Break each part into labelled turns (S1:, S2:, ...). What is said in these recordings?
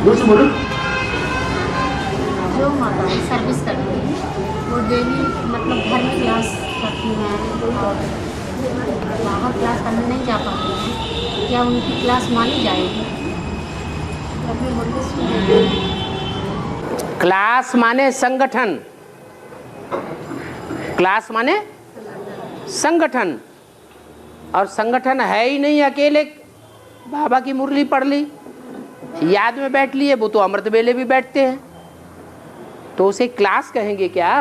S1: जोर से बोलो।
S2: जो माताएं सर्विस करती हैं वो डेली मतलब घर में क्लास करती हैं और बाहर क्लास करने नहीं जा पाती हैं, क्या उनकी क्लास मानी जाएगी? अभी बोलिए सुन रहे हैं।
S3: क्लास माने संगठन, क्लास माने संगठन, और संगठन है ही नहीं। अकेले बाबा की मुरली पढ़ ली, याद में बैठ लिए, वो तो अमृत वेले भी बैठते हैं, तो उसे क्लास कहेंगे क्या?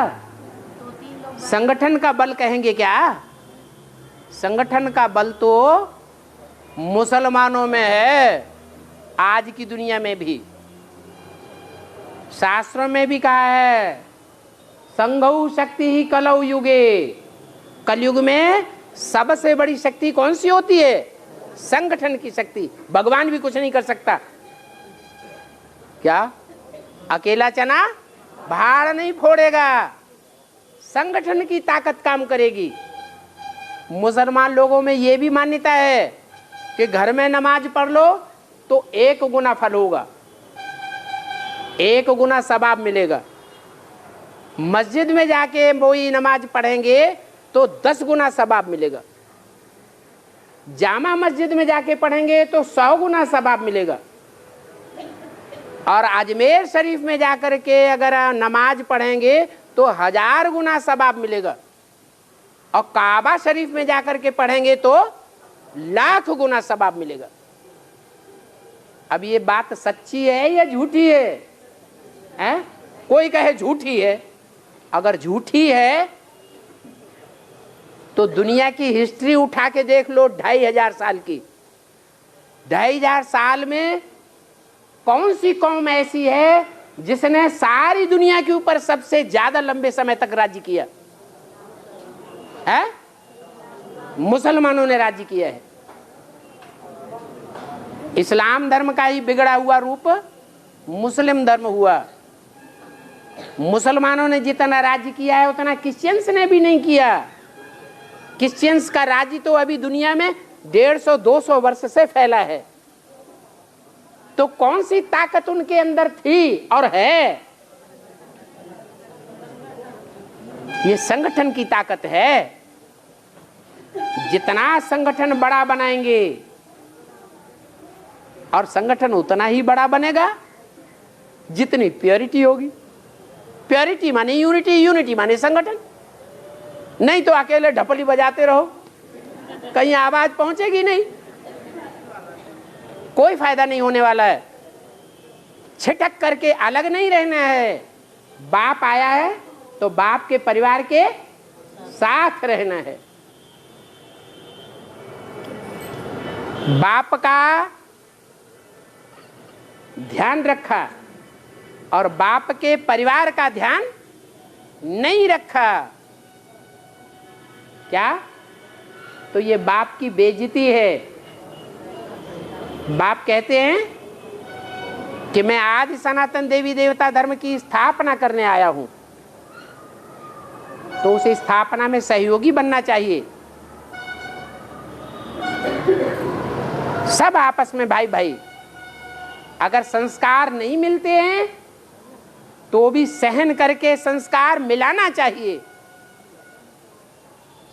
S3: संगठन का बल कहेंगे क्या? संगठन का बल तो मुसलमानों में है, आज की दुनिया में भी। शास्त्रों में भी कहा है, संघौ शक्ति ही कलौ युगे। कलयुग में सबसे बड़ी शक्ति कौन सी होती है? संगठन की शक्ति। भगवान भी कुछ नहीं कर सकता। क्या अकेला चना भाड़ नहीं फोड़ेगा, संगठन की ताकत काम करेगी। मुसलमान लोगों में यह भी मान्यता है कि घर में नमाज पढ़ लो तो 1 गुना फल होगा, 1 गुना सवाब मिलेगा। मस्जिद में जाके वही नमाज पढ़ेंगे तो 10 गुना सवाब मिलेगा। जामा मस्जिद में जाके पढ़ेंगे तो 100 गुना सवाब मिलेगा। और अजमेर शरीफ में जाकर के अगर नमाज पढ़ेंगे तो 1000 गुना सवाब मिलेगा। और काबा शरीफ में जाकर के पढ़ेंगे तो 1,00,000 गुना सवाब मिलेगा। अब ये बात सच्ची है या झूठी है? हैं? कोई कहे झूठी है। अगर झूठी है तो दुनिया की हिस्ट्री उठा के देख लो, 2500 साल की। 2500 साल में कौन सी कौम ऐसी है जिसने सारी दुनिया के ऊपर सबसे ज्यादा लंबे समय तक राज्य किया है? मुसलमानों ने राज्य किया है। इस्लाम धर्म का ही बिगड़ा हुआ रूप मुस्लिम धर्म हुआ। मुसलमानों ने जितना राज्य किया है उतना क्रिश्चियंस ने भी नहीं किया। क्रिश्चियंस का राज्य तो अभी दुनिया में 150-200 वर्ष से फैला है। तो कौन सी ताकत उनके अंदर थी और है? ये संगठन की ताकत है। जितना संगठन बड़ा बनाएंगे और संगठन उतना ही बड़ा बनेगा जितनी प्योरिटी होगी। प्योरिटी माने यूनिटी, यूनिटी माने संगठन। नहीं तो अकेले ढपली बजाते रहो, कहीं आवाज पहुंचेगी नहीं, कोई फायदा नहीं होने वाला है। छिटक करके अलग नहीं रहना है। बाप आया है तो बाप के परिवार के साथ रहना है। बाप का ध्यान रखा और बाप के परिवार का ध्यान नहीं रखा, क्या? तो ये बाप की बेइज्जती है। बाप कहते हैं कि मैं आदि सनातन देवी देवता धर्म की स्थापना करने आया हूं, तो उस स्थापना में सहयोगी बनना चाहिए। सब आपस में भाई भाई। अगर संस्कार नहीं मिलते हैं तो भी सहन करके संस्कार मिलाना चाहिए।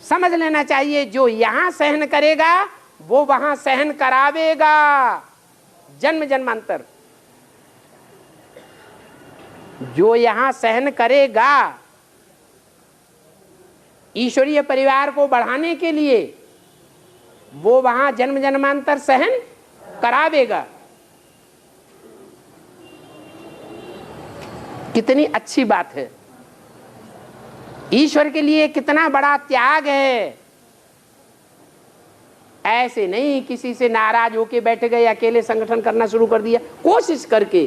S3: समझ लेना चाहिए, जो यहां सहन करेगा वो वहां सहन करावेगा जन्म जन्मांतर। जो यहां सहन करेगा ईश्वरीय परिवार को बढ़ाने के लिए, वो वहां जन्म जन्मांतर सहन करावेगा। कितनी अच्छी बात है। ईश्वर के लिए कितना बड़ा त्याग है। ऐसे नहीं किसी से नाराज होके बैठ गए, अकेले संगठन करना शुरू कर दिया। कोशिश करके,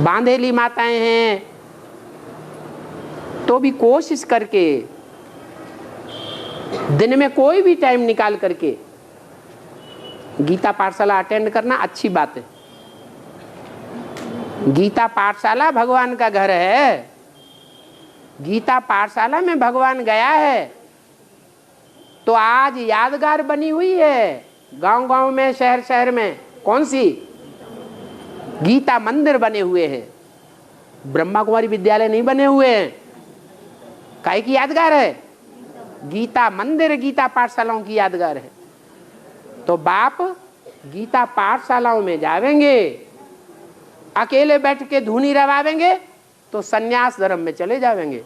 S3: बांधेली माताएं हैं तो भी कोशिश करके, दिन में कोई भी टाइम निकाल करके गीता पाठशाला अटेंड करना अच्छी बात है। गीता पाठशाला भगवान का घर है। गीता पाठशाला में भगवान गया है तो आज यादगार बनी हुई है गांव गांव में, शहर शहर में। कौन सी? गीता मंदिर बने हुए हैं, ब्रह्मा कुमारी विद्यालय नहीं बने हुए हैं। काहे की यादगार है? गीता मंदिर, गीता पाठशालाओं की यादगार है। तो बाप गीता पाठशालाओं में जावेंगे, अकेले बैठ के धुनी रवावेंगे तो सन्यास धर्म में चले जावेंगे।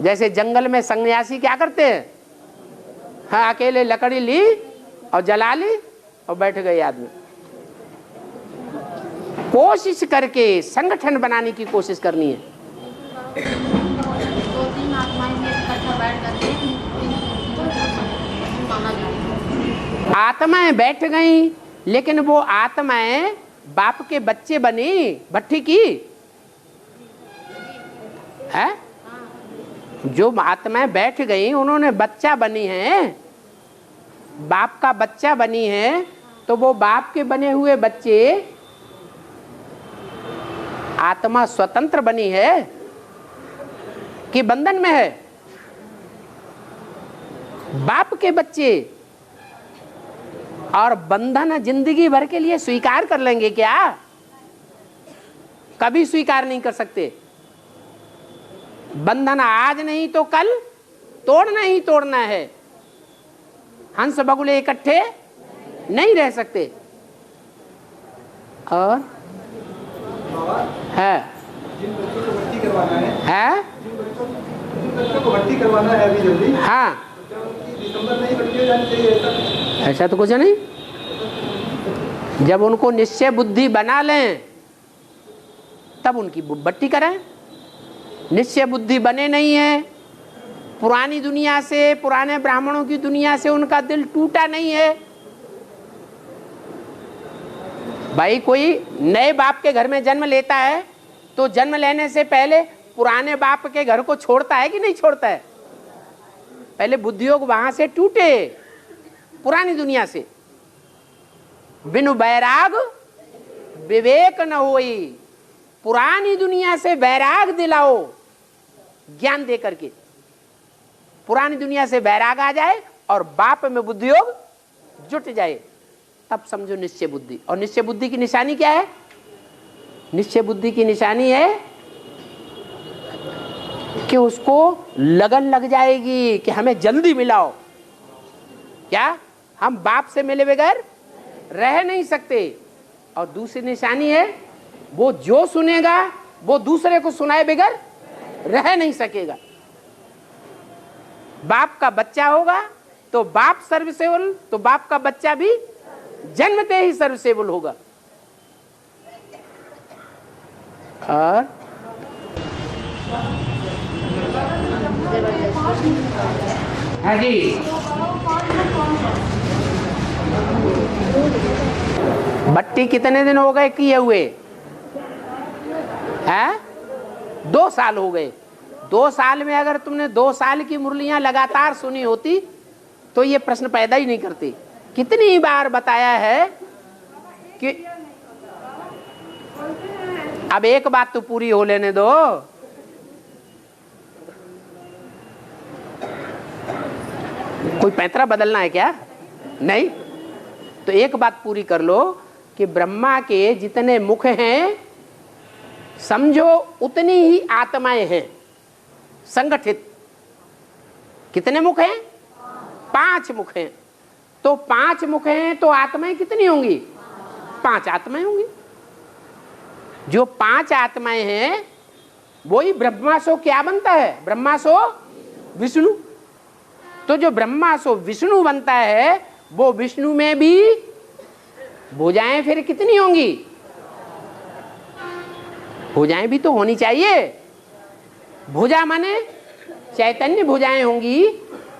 S3: जैसे जंगल में सन्यासी क्या करते हैं? हाँ, अकेले लकड़ी ली और जला ली और बैठ गए आदमी। कोशिश करके संगठन बनाने की कोशिश करनी है।
S2: 2-3 आत्माएं इकट्ठा बैठ करके माना जाता है।
S3: आत्माएं बैठ गई, लेकिन वो आत्माएं बाप के बच्चे बनी भट्टी की है। जो आत्माएं बैठ गई उन्होंने बच्चा बनी है, बाप का बच्चा बनी है। तो वो बाप के बने हुए बच्चे, आत्मा स्वतंत्र बनी है कि बंधन में है? बाप के बच्चे और बंधन जिंदगी भर के लिए स्वीकार कर लेंगे क्या? कभी स्वीकार नहीं कर सकते। बंधन आज नहीं तो कल तोड़ना ही तोड़ना है। हंस बगुले इकट्ठे नहीं रह सकते। और है
S1: जिन बच्चों को भर्ती करवाना
S3: है
S1: जिन बच्चों को भर्ती करवाना है अभी जल्दी,
S3: हाँ,
S1: तो क्या उनकी दिसंबर में ही भर्ती हो जानी चाहिए?
S3: ऐसा तो कुछ नहीं। जब उनको निश्चय बुद्धि बना लें तब उनकी भर्ती कराएं। निश्चय बुद्धि बने नहीं है, पुरानी दुनिया से, पुराने ब्राह्मणों की दुनिया से उनका दिल टूटा नहीं है। भाई कोई नए बाप के घर में जन्म लेता है तो जन्म लेने से पहले पुराने बाप के घर को छोड़ता है कि नहीं छोड़ता है? पहले बुद्धियोग वहां से टूटे, पुरानी दुनिया से। बिनु बैराग विवेक न होई। पुरानी दुनिया से बैराग दिलाओ ज्ञान दे करके। पुरानी दुनिया से बैराग आ जाए और बाप में बुद्धियोग जुट जाए, तब समझो निश्चय बुद्धि। और निश्चय बुद्धि की निशानी क्या है? निश्चय बुद्धि की निशानी है कि उसको लगन लग जाएगी कि हमें जल्दी मिलाओ। क्या हम बाप से मिले बगैर रह नहीं सकते। और दूसरी निशानी है वो जो सुनेगा वो दूसरे को सुनाए बगैर रह नहीं सकेगा। बाप का बच्चा होगा तो बाप सर्वसेवल, तो बाप का बच्चा भी जन्मते ही सर्वसेवल होगा। और हाँ जी, भट्टी कितने दिन हो गए किए हुए हैं? 2 साल हो गए। 2 साल में अगर तुमने 2 साल की मुरलियां लगातार सुनी होती तो ये प्रश्न पैदा ही नहीं करती। कितनी बार बताया है कि अब एक बात तो पूरी हो लेने दो। कोई पैंतरा बदलना है क्या? नहीं। तो एक बात पूरी कर लो कि ब्रह्मा के जितने मुख हैं समझो उतनी ही आत्माएं हैं संगठित। कितने मुख हैं? 5 मुख हैं। तो 5 मुख हैं तो आत्माएं कितनी होंगी? 5 आत्माएं होंगी। जो 5 आत्माएं हैं वही ब्रह्मा सो क्या बनता है? ब्रह्मा सो विष्णु। तो जो ब्रह्मा सो विष्णु बनता है वो विष्णु में भी भुजाएं फिर कितनी होंगी? भुजाएं भी तो होनी चाहिए। भुजा माने चैतन्य भुजाएं होंगी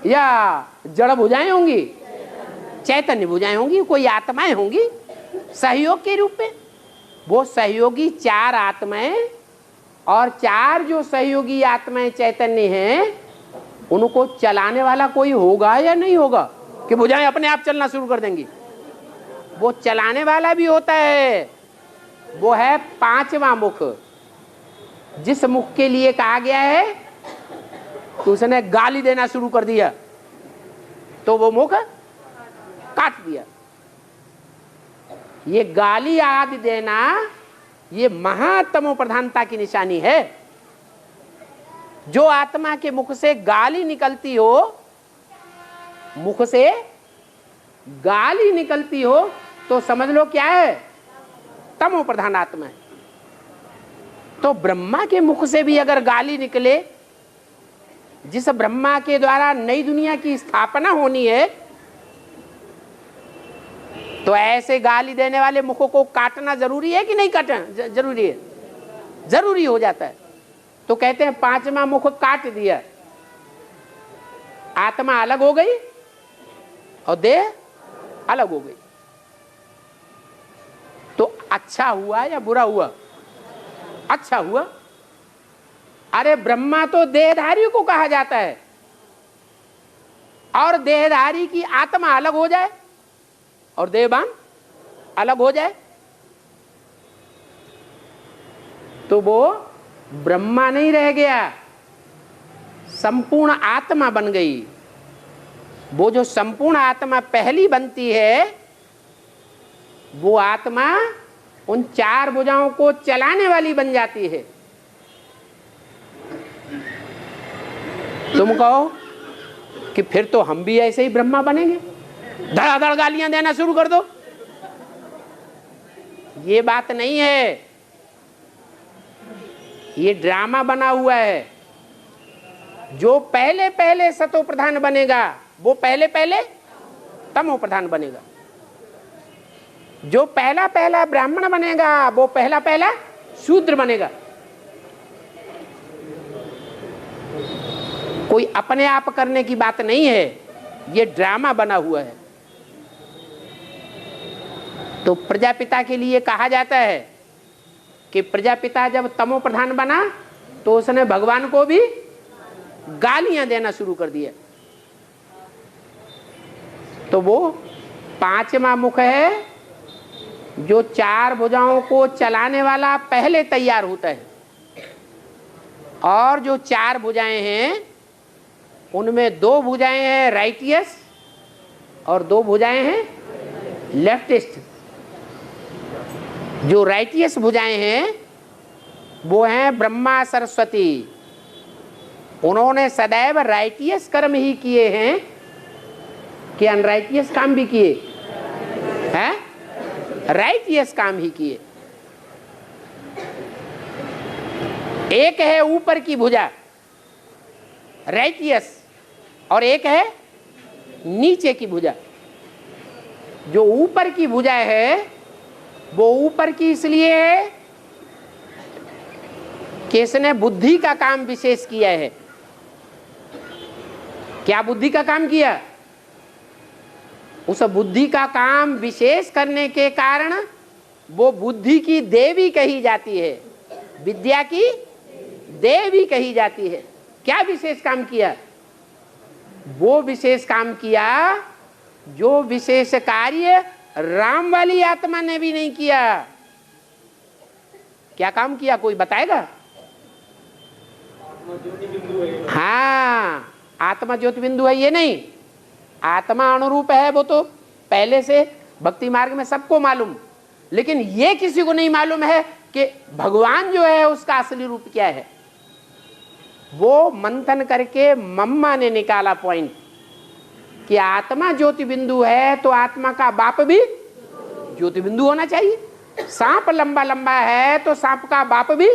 S3: या जड़ भुजाएं होंगी? चैतन्य भुजाएं होंगी। कोई आत्माएं होंगी सहयोग के रूप में। वो सहयोगी 4 आत्माएं और 4 जो सहयोगी आत्माएं चैतन्य हैं उनको चलाने वाला कोई होगा या नहीं होगा कि भुजाएं अपने आप चलना शुरू कर देंगी? वो चलाने वाला भी होता है। वो है 5वां मुख। जिस मुख के लिए कहा गया है तो उसने गाली देना शुरू कर दिया तो वो मुख काट दिया। ये गाली आदि देना ये महातमो प्रधानता की निशानी है। जो आत्मा के मुख से गाली निकलती हो, मुख से गाली निकलती हो, तो समझ लो क्या है, तमो प्रधान आत्मा है। तो ब्रह्मा के मुख से भी अगर गाली निकले, जिस ब्रह्मा के द्वारा नई दुनिया की स्थापना होनी है, तो ऐसे गाली देने वाले मुखों को काटना जरूरी है कि नहीं काटना जरूरी है? जरूरी हो जाता है। तो कहते हैं पांचवा मुख काट दिया, आत्मा अलग हो गई और देह अलग हो गई। तो अच्छा हुआ या बुरा हुआ? अच्छा हुआ। अरे ब्रह्मा तो देहधारी को कहा जाता है, और देहधारी की आत्मा अलग हो जाए और देहवान अलग हो जाए, तो वो ब्रह्मा नहीं रह गया, संपूर्ण आत्मा बन गई। वो जो संपूर्ण आत्मा पहली बनती है, वो आत्मा उन चार भुजाओं को चलाने वाली बन जाती है। तुम कहो कि फिर तो हम भी ऐसे ही ब्रह्मा बनेंगे, धड़ाधड़ गालियां देना शुरू कर दो। ये बात नहीं है, ये ड्रामा बना हुआ है। जो पहले पहले सतो प्रधान बनेगा, वो पहले पहले तमो प्रधान बनेगा। जो पहला पहला ब्राह्मण बनेगा, वो पहला पहला शूद्र बनेगा। कोई अपने आप करने की बात नहीं है, ये ड्रामा बना हुआ है। तो प्रजापिता के लिए कहा जाता है कि प्रजापिता जब तमो प्रधान बना, तो उसने भगवान को भी गालियां देना शुरू कर दिया। तो वो पांचवा मुख है, जो चार भुजाओं को चलाने वाला पहले तैयार होता है। और जो चार भुजाएं हैं, उनमें दो भुजाएं हैं राइटियस और दो भुजाएं हैं लेफ्टिस्ट। जो राइटियस भुजाएं हैं वो हैं ब्रह्मा सरस्वती। उन्होंने सदैव राइटियस कर्म ही किए हैं कि अनराइटियस काम भी किए हैं? राइटियस काम ही किए। एक है ऊपर की भुजा राइटियस, और एक है नीचे की भुजा। जो ऊपर की भुजा है, वो ऊपर की इसलिए है कि इसने बुद्धि का काम विशेष किया है। क्या बुद्धि का काम किया? उस बुद्धि का काम विशेष करने के कारण वो बुद्धि की देवी कही जाती है, विद्या की देवी कही जाती है। क्या विशेष काम किया? वो विशेष काम किया जो विशेष कार्य राम वाली आत्मा ने भी नहीं किया। क्या काम किया, कोई बताएगा? हाँ, आत्मा ज्योति बिंदु है ये नहीं, आत्मा अनुरूप है। वो तो पहले से भक्ति मार्ग में सबको मालूम, लेकिन ये किसी को नहीं मालूम है कि भगवान जो है उसका असली रूप क्या है। वो मंथन करके मम्मा ने निकाला पॉइंट कि आत्मा ज्योति बिंदु है, तो आत्मा का बाप भी ज्योति बिंदु होना चाहिए। सांप लंबा लंबा है तो सांप का बाप भी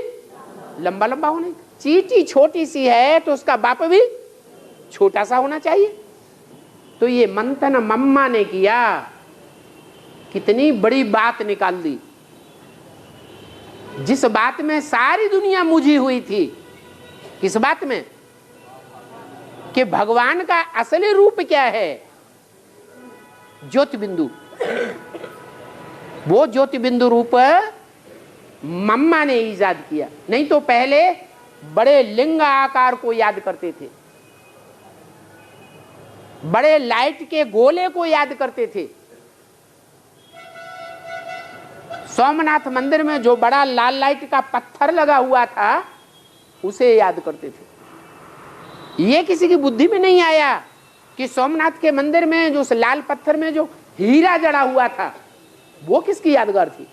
S3: लंबा लंबा होना चाहिए। चींटी छोटी सी है तो उसका बाप भी छोटा सा होना चाहिए। तो ये मंथन मम्मा ने किया, कितनी बड़ी बात निकाल दी। जिस बात में सारी दुनिया मुझी हुई थी, किस बात में? कि भगवान का असली रूप क्या है, ज्योति बिंदु। वो ज्योति बिंदु रूप मम्मा ने ईजाद किया। नहीं तो पहले बड़े लिंग आकार को याद करते थे, बड़े लाइट के गोले को याद करते थे। सोमनाथ मंदिर में जो बड़ा लाल लाइट का पत्थर लगा हुआ था, उसे याद करते थे। ये किसी की बुद्धि में नहीं आया कि सोमनाथ के मंदिर में जो उस लाल पत्थर में जो हीरा जड़ा हुआ था, वो किसकी यादगार थी?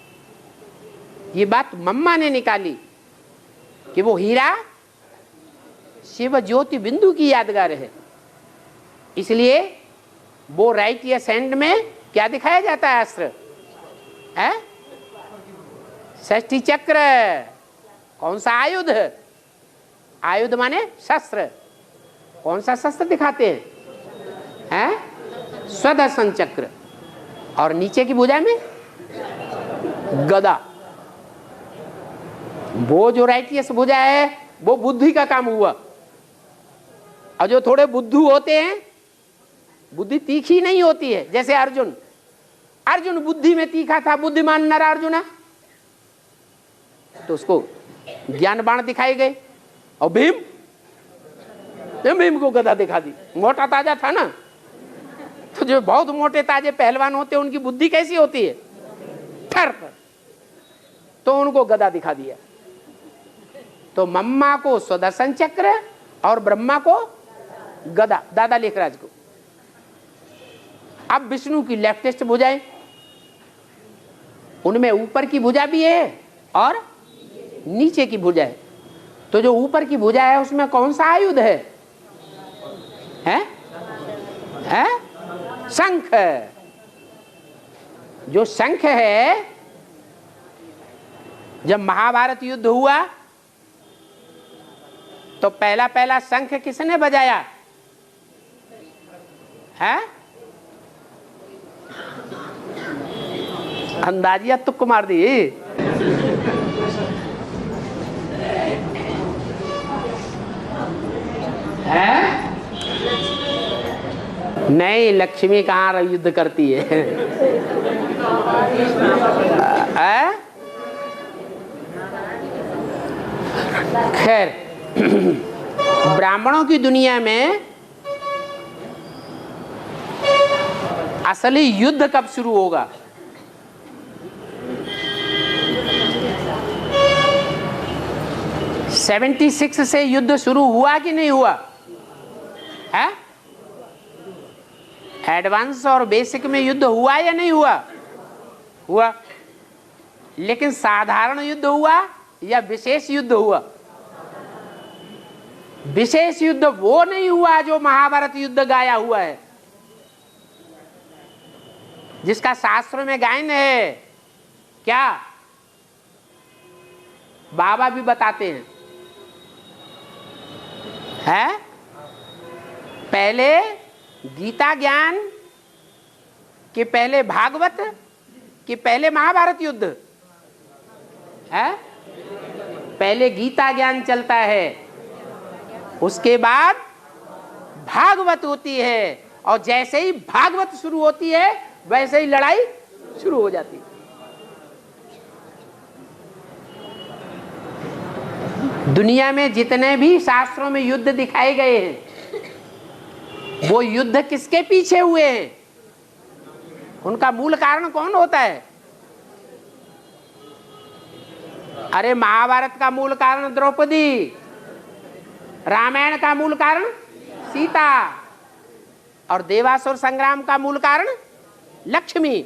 S3: ये बात मम्मा ने निकाली कि वो हीरा शिव ज्योति बिंदु की यादगार है। इसलिए वो राइट या सेंड में क्या दिखाया जाता है अस्त्र है? षष्ठी चक्र। कौन सा आयुध? आयुध माने शस्त्र। कौन सा शस्त्र दिखाते हैं? स्वदर्शन चक्र। और नीचे की भुजा में गदा। वो जो राइटियस भुजा है वो बुद्धि का काम हुआ। और जो थोड़े बुद्धू होते हैं, बुद्धि तीखी नहीं होती है, जैसे अर्जुन। अर्जुन बुद्धि में तीखा था, बुद्धिमान नर अर्जुन है, तो उसको ज्ञान बाण दिखाए गए। और भीम को गदा दिखा दी। मोटा ताजा था ना, तो जो बहुत मोटे ताजे पहलवान होते हैं उनकी बुद्धि कैसी होती है? ठर पर। तो उनको गदा दिखा दिया। तो मम्मा को सुदर्शन चक्र और ब्रह्मा को गदा, दादा लेखराज को। अब विष्णु की लेफ्टेस्ट भुजाएं, उनमें ऊपर की भुजा भी है और नीचे की भुजा है। तो जो ऊपर की भुजा है उसमें कौन सा आयुध है? शंख। जो शंख है, जब महाभारत युद्ध हुआ तो पहला शंख किसने बजाया है? अंदाजिया तुक्क मार दी। है? नहीं, लक्ष्मी कहाँ युद्ध करती है? खैर, ब्राह्मणों की दुनिया में असली युद्ध कब शुरू होगा? '76 से युद्ध शुरू हुआ कि नहीं हुआ है? एडवांस और बेसिक में युद्ध हुआ या नहीं हुआ? हुआ। लेकिन साधारण युद्ध हुआ या विशेष युद्ध हुआ? विशेष युद्ध वो नहीं हुआ जो महाभारत युद्ध गाया हुआ है, जिसका शास्त्रों में गायन है। क्या बाबा भी बताते हैं, है? पहले गीता ज्ञान कि पहले भागवत कि पहले महाभारत युद्ध है? पहले गीता ज्ञान चलता है, उसके बाद भागवत होती है, और जैसे ही भागवत शुरू होती है वैसे ही लड़ाई शुरू हो जाती है। दुनिया में जितने भी शास्त्रों में युद्ध दिखाए गए हैं, वो युद्ध किसके पीछे हुए हैं? उनका मूल कारण कौन होता है? अरे महाभारत का मूल कारण द्रौपदी, रामायण का मूल कारण सीता, और देवासुर संग्राम का मूल कारण लक्ष्मी।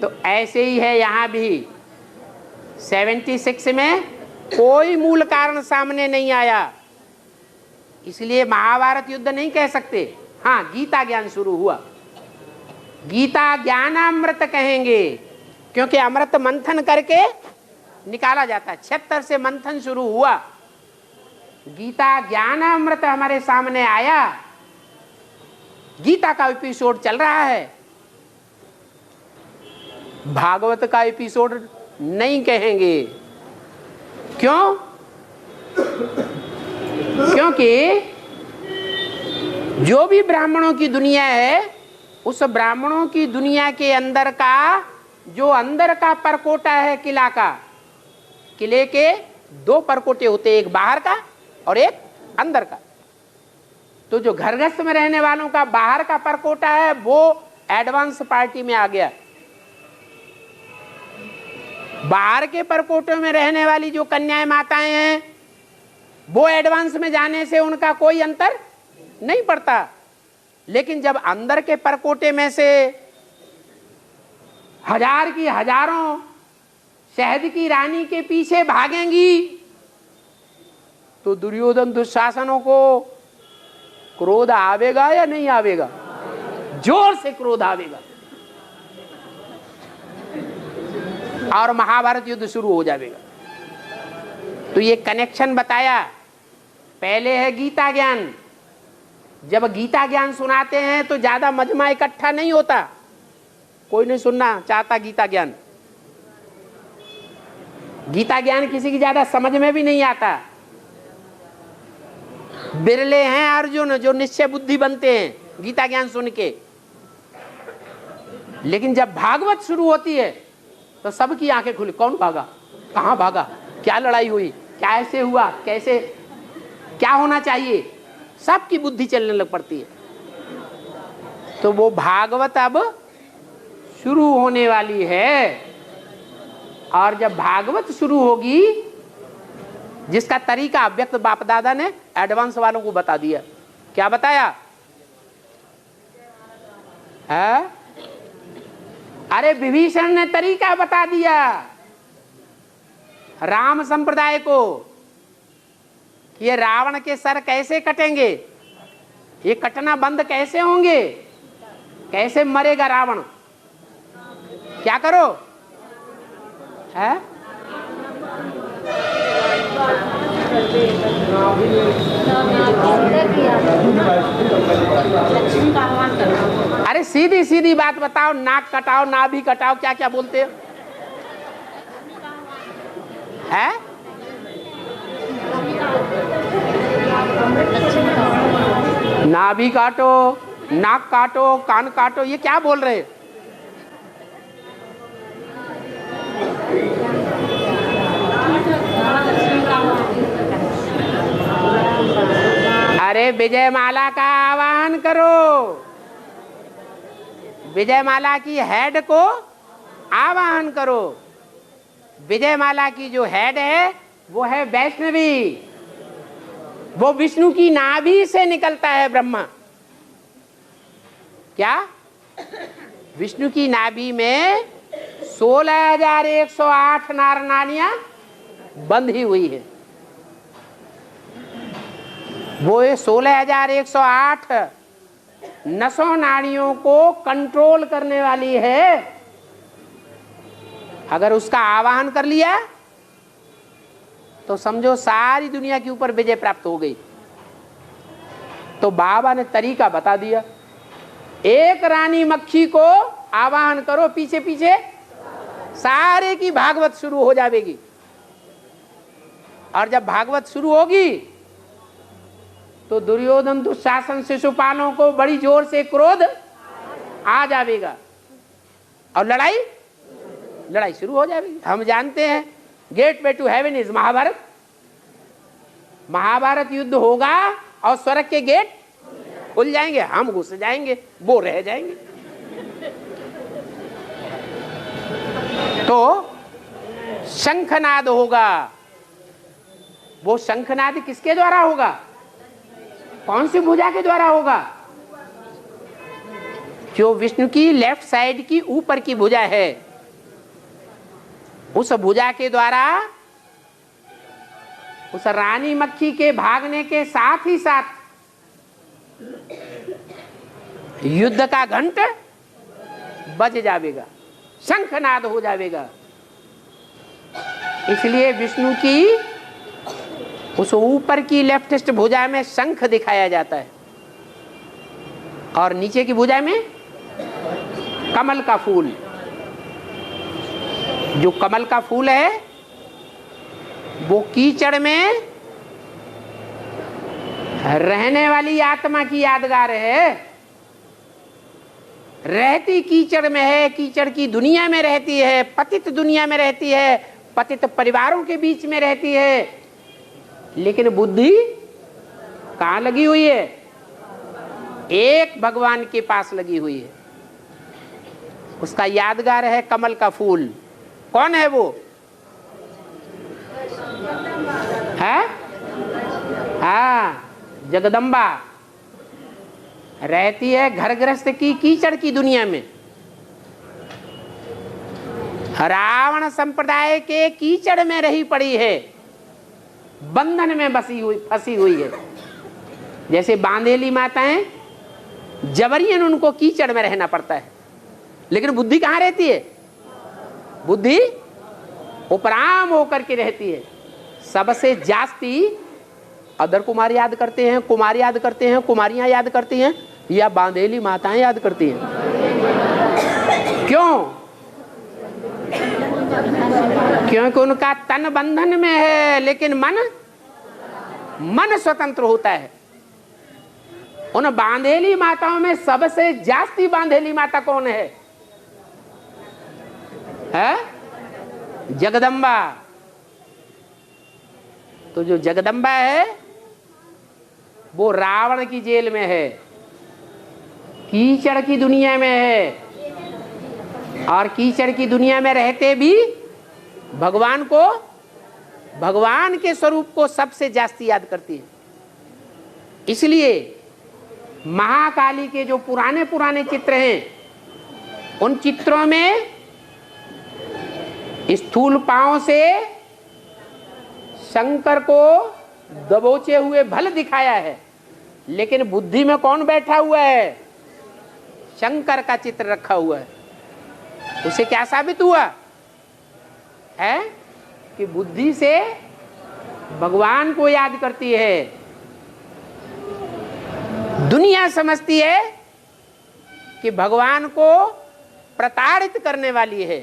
S3: तो ऐसे ही है यहां भी। 76 में कोई मूल कारण सामने नहीं आया, इसलिए महाभारत युद्ध नहीं कह सकते। हाँ, गीता ज्ञान शुरू हुआ। गीता ज्ञानामृत कहेंगे, क्योंकि अमृत मंथन करके निकाला जाता है। 76 से मंथन शुरू हुआ, गीता ज्ञानामृत हमारे सामने आया। गीता का एपिसोड चल रहा है, भागवत का एपिसोड नहीं कहेंगे। क्यों? क्योंकि जो भी ब्राह्मणों की दुनिया है, उस ब्राह्मणों की दुनिया के अंदर का जो अंदर का परकोटा है किला का, किले के 2 परकोटे होते, एक बाहर का और एक अंदर का। तो जो घरगृहस्थ में रहने वालों का बाहर का परकोटा है वो एडवांस पार्टी में आ गया। बाहर के परकोटों में रहने वाली जो कन्याएं माताएं हैं, वो एडवांस में जाने से उनका कोई अंतर नहीं पड़ता। लेकिन जब अंदर के परकोटे में से हजार की हजारों शहद की रानी के पीछे भागेंगी तो दुर्योधन दुशासनों को क्रोध आवेगा या नहीं आवेगा? जोर से क्रोध आवेगा और महाभारत युद्ध शुरू हो जाएगा। तो ये कनेक्शन बताया। पहले है गीता ज्ञान। जब गीता ज्ञान सुनाते हैं तो ज्यादा मजमा इकट्ठा नहीं होता, कोई नहीं सुनना चाहता गीता ज्ञान। गीता ज्ञान किसी की ज्यादा समझ में भी नहीं आता। बिरले हैं अर्जुन जो निश्चय बुद्धि बनते हैं गीता ज्ञान सुन के। लेकिन जब भागवत शुरू होती है तो सबकी आंखें खुली, कौन भागा, कहां भागा, क्या लड़ाई हुई, क्या ऐसे हुआ, कैसे क्या होना चाहिए, सबकी बुद्धि चलने लग पड़ती है। तो वो भागवत अब शुरू होने वाली है। और जब भागवत शुरू होगी, जिसका तरीका अव्यक्त बाप दादा ने एडवांस वालों को बता दिया। क्या बताया है? अरे विभीषण ने तरीका बता दिया राम संप्रदाय को कि ये रावण के सर कैसे कटेंगे, ये कटना बंद कैसे होंगे, कैसे मरेगा रावण, क्या करो है? अरे सीधी सीधी बात बताओ, नाक कटाओ, नाभि कटाओ, क्या क्या बोलते हो है? नाभि काटो, नाक काटो, कान काटो, ये क्या बोल रहे? अरे विजय माला का आवाहन करो, विजय माला की हेड को आवाहन करो। विजय माला की जो हेड है वो है वैष्णवी, वो विष्णु की नाभि से निकलता है ब्रह्मा। क्या? विष्णु की नाभि में 16,108 नार नानियां बंधी हुई है। वो 16,108 नसों नाड़ियों को कंट्रोल करने वाली है। अगर उसका आवाहन कर लिया तो समझो सारी दुनिया के ऊपर विजय प्राप्त हो गई। तो बाबा ने तरीका बता दिया, एक रानी मक्खी को आवाहन करो, पीछे पीछे सारे की भागवत शुरू हो जाएगी। और जब भागवत शुरू होगी तो दुर्योधन दुशासन शिशुपालों को बड़ी जोर से क्रोध आ जाएगा और लड़ाई शुरू हो जाएगी। हम जानते हैं gateway to heaven is Mahabharat. Mahabharat युद्ध होगा और स्वर्ग के गेट खुल जाएंगे, हम घुस जाएंगे, वो रह जाएंगे। तो शंखनाद होगा। वो शंखनाद किसके द्वारा होगा? कौन सी भुजा के द्वारा होगा? जो विष्णु की लेफ्ट साइड की ऊपर की भुजा है, उस भुजा के द्वारा उस रानी मक्खी के भागने के साथ ही साथ युद्ध का घंट बज जाएगा, शंखनाद हो जाएगा। इसलिए विष्णु की उस ऊपर की लेफ्टिस्ट भुजा में शंख दिखाया जाता है और नीचे की भुजा में कमल का फूल। जो कमल का फूल है वो कीचड़ में रहने वाली आत्मा की यादगार है। रहती कीचड़ में है, कीचड़ की दुनिया में रहती है, पतित दुनिया में रहती है, पतित परिवारों के बीच में रहती है, लेकिन बुद्धि कहाँ लगी हुई है? एक भगवान के पास लगी हुई है। उसका यादगार है कमल का फूल। कौन है वो? है? हाँ, जगदम्बा रहती है घर गृहस्थ की कीचड़ की दुनिया में। रावण संप्रदाय के कीचड़ में रही पड़ी है, बंधन में फंसी हुई है। जैसे बांधेली माताएं जबरियन उनको कीचड़ में रहना पड़ता है, लेकिन बुद्धि कहाँ रहती है? बुद्धि उपराम होकर के रहती है। सबसे जास्ती अदर कुमार याद करते हैं, कुमार याद करते हैं, कुमारियां याद करती हैं, या बांधेली माताएं याद करती हैं? क्यों? क्योंकि उनका तन बंधन में है, लेकिन मन स्वतंत्र होता है। उन बांधेली माताओं में सबसे जास्ती बांधेली माता कौन है? जगदम्बा। तो जो जगदम्बा है वो रावण की जेल में है, कीचड़ की दुनिया में है, और कीचड़ की दुनिया में रहते भी भगवान को, भगवान के स्वरूप को सबसे जास्ती याद करती है। इसलिए महाकाली के जो पुराने पुराने चित्र हैं, उन चित्रों में स्थूल पांव से शंकर को दबोचे हुए भल दिखाया है, लेकिन बुद्धि में कौन बैठा हुआ है? शंकर का चित्र रखा हुआ है। उसे क्या साबित हुआ है कि बुद्धि से भगवान को याद करती है। दुनिया समझती है कि भगवान को प्रताड़ित करने वाली है,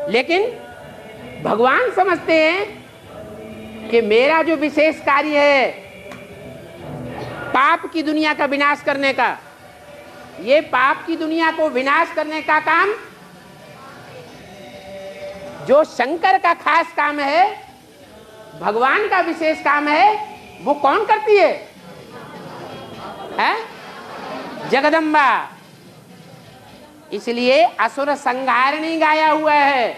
S3: लेकिन भगवान समझते हैं कि मेरा जो विशेष कार्य है पाप की दुनिया का विनाश करने का, ये पाप की दुनिया को विनाश करने का काम जो शंकर का खास काम है, भगवान का विशेष काम है, वो कौन करती है? जगदम्बा। इसलिए असुर संहारिणी गाया हुआ है,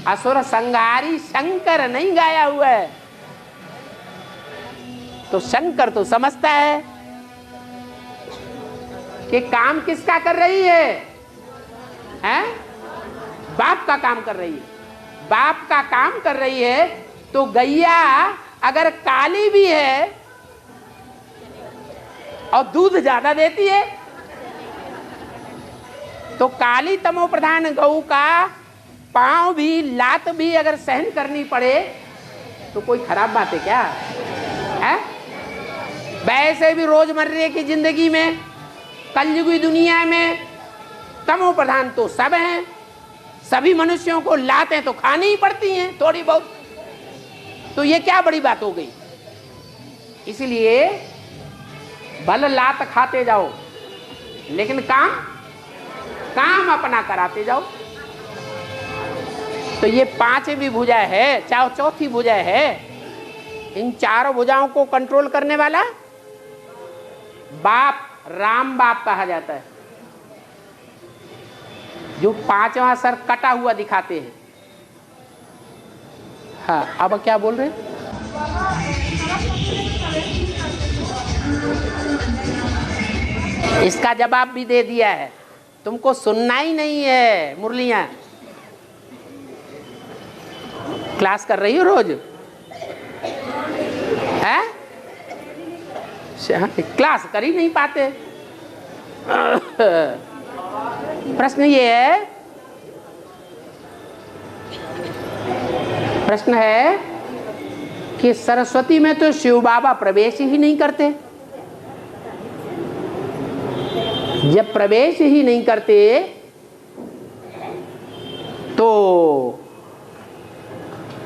S3: असुर संहारी शंकर नहीं गाया हुआ है। तो शंकर तो समझता है कि काम किसका कर रही है? बाप का काम कर रही है। बाप का काम कर रही है तो गैया अगर काली भी है और दूध ज्यादा देती है, तो काली तमो प्रधान गऊ का पांव भी, लात भी अगर सहन करनी पड़े तो कोई खराब बात है क्या? है? वैसे भी रोजमर्रे की जिंदगी में, कलयुगी दुनिया में तमो प्रधान तो सब हैं, सभी मनुष्यों को लातें तो खानी ही पड़ती हैं थोड़ी बहुत, तो ये क्या बड़ी बात हो गई? इसलिए भले लात खाते जाओ, लेकिन काम अपना कराते जाओ। तो ये पांचवी भुजा है, चौथी भुजा है। इन चारों भुजाओं को कंट्रोल करने वाला बाप, राम बाप कहा जाता है, जो पांचवा सर कटा हुआ दिखाते हैं। हाँ, अब क्या बोल रहे हैं? इसका जवाब भी दे दिया है, तुमको सुनना ही नहीं है। मुरलियां क्लास कर रही हो रोज? है? क्लास कर ही नहीं पाते। प्रश्न ये है, प्रश्न है कि सरस्वती में तो शिव बाबा प्रवेश ही नहीं करते। जब प्रवेश ही नहीं करते तो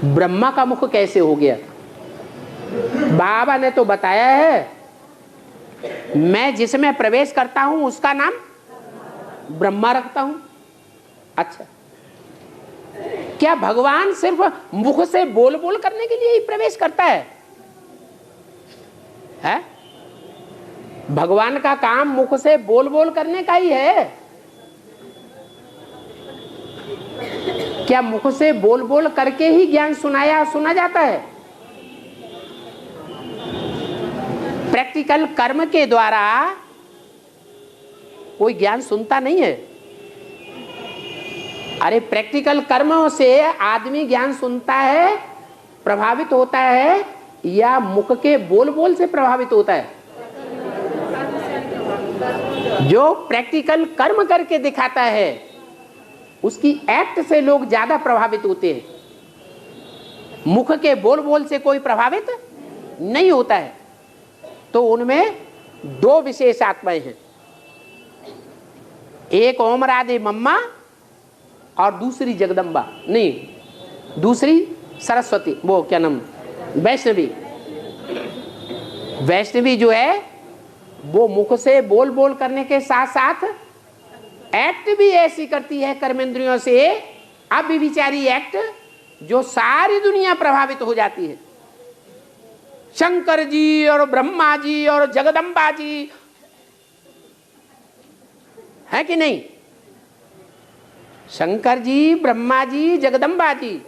S3: ब्रह्मा का मुख कैसे हो गया? बाबा ने तो बताया है, मैं जिसमें प्रवेश करता हूं उसका नाम ब्रह्मा रखता हूं। अच्छा, क्या भगवान सिर्फ मुख से बोल बोल करने के लिए ही प्रवेश करता है? भगवान का काम मुख से बोल बोल करने का ही है? क्या मुख से बोल बोल करके ही ज्ञान सुना जाता है? प्रैक्टिकल कर्म के द्वारा कोई ज्ञान सुनता नहीं है। अरे प्रैक्टिकल कर्मों से आदमी ज्ञान सुनता है, प्रभावित होता है, या मुख के बोल बोल से प्रभावित होता है? जो प्रैक्टिकल कर्म करके दिखाता है उसकी एक्ट से लोग ज्यादा प्रभावित होते हैं। मुख के बोल बोल से कोई प्रभावित नहीं होता है। तो उनमें दो विशेष आत्माएं हैं, एक ओम राधे मम्मा और दूसरी जगदम्बा, नहीं दूसरी सरस्वती, वो क्या नाम, वैष्णवी। वैष्णवी जो है वो मुख से बोल बोल करने के साथ साथ एक्ट भी ऐसी करती है कर्मेंद्रियों से, अव्यभिचारी एक्ट, जो सारी दुनिया प्रभावित हो जाती है। शंकर जी और ब्रह्मा जी और जगदम्बा जी, है कि नहीं? शंकर जी, ब्रह्मा जी, जगदम्बा जी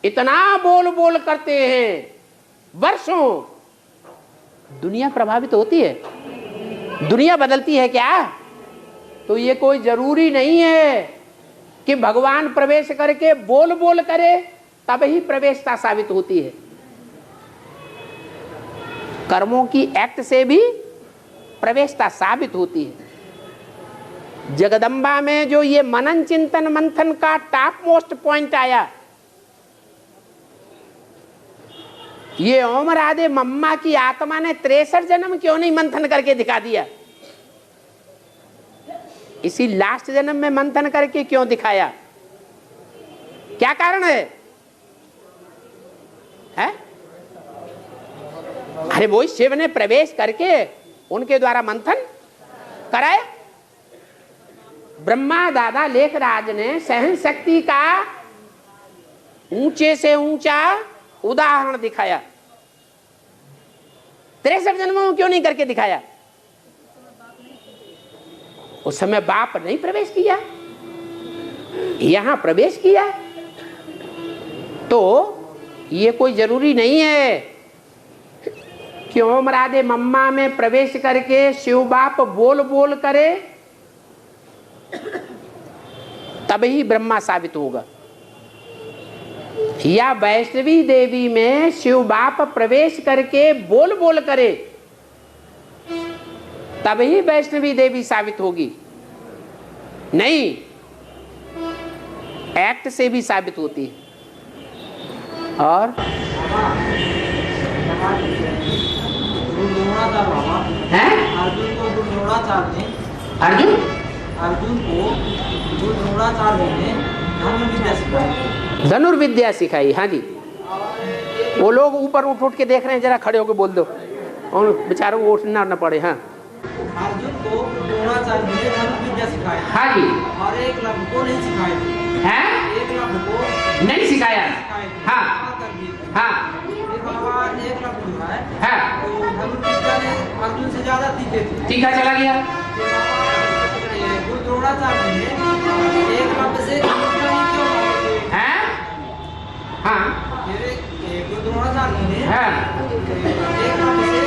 S3: इतना बोल बोल करते हैं, वर्षों दुनिया प्रभावित होती है। दुनिया बदलती है क्या? तो ये कोई जरूरी नहीं है कि भगवान प्रवेश करके बोल बोल करे तब ही प्रवेशता साबित होती है। कर्मों की एक्ट से भी प्रवेशता साबित होती है। जगदम्बा में जो ये मनन चिंतन मंथन का टॉप मोस्ट पॉइंट आया, ये ओम राधे मम्मा की आत्मा ने 63 जन्म क्यों नहीं मंथन करके दिखा दिया? इसी लास्ट जन्म में मंथन करके क्यों दिखाया? क्या कारण है? अरे वो शिव ने प्रवेश करके उनके द्वारा मंथन कराया। ब्रह्मा दादा लेखराज ने सहन शक्ति का ऊंचे से ऊंचा उदाहरण दिखाया। 63 जन्मों में क्यों नहीं करके दिखाया? उस समय बाप नहीं प्रवेश किया, यहां प्रवेश किया। तो ये कोई जरूरी नहीं है कि ओम राधे मम्मा में प्रवेश करके शिव बाप बोल बोल करे तभी ब्रह्मा साबित होगा, या वैष्णवी देवी में शिव बाप प्रवेश करके बोल बोल करे तभी वैष्णवी देवी साबित होगी। नहीं, एक्ट से भी साबित होती है। और है
S1: अर्जुन को द्रोणाचार्य ने धनुर्विद्या सिखाई।
S3: धनुर्विद्या सिखाई, हाँ जी। वो लोग ऊपर उठ उठ के देख रहे हैं, जरा खड़े होकर बोल दो, और बेचारों को उठना न पड़े। हाँ,
S1: अर्जुन को द्रोणाचार्य ने धनुर्विद्या सिखाई।
S3: हाँ जी।
S1: और एक लव को नहीं सिखाई
S3: है,
S1: एक लव को
S3: नहीं सिखाया। हाँ हाँ
S1: एक लव जो है तो धनुर्विद्या ने अर्जुन से ज्यादा तीखे थे,
S3: तीखा चला गया।
S1: गुरु द्रोणाचार्य ने एक लव से
S3: है, हाँ,
S1: गुरु द्रोणाचार्य ने
S3: है,
S1: एक लव से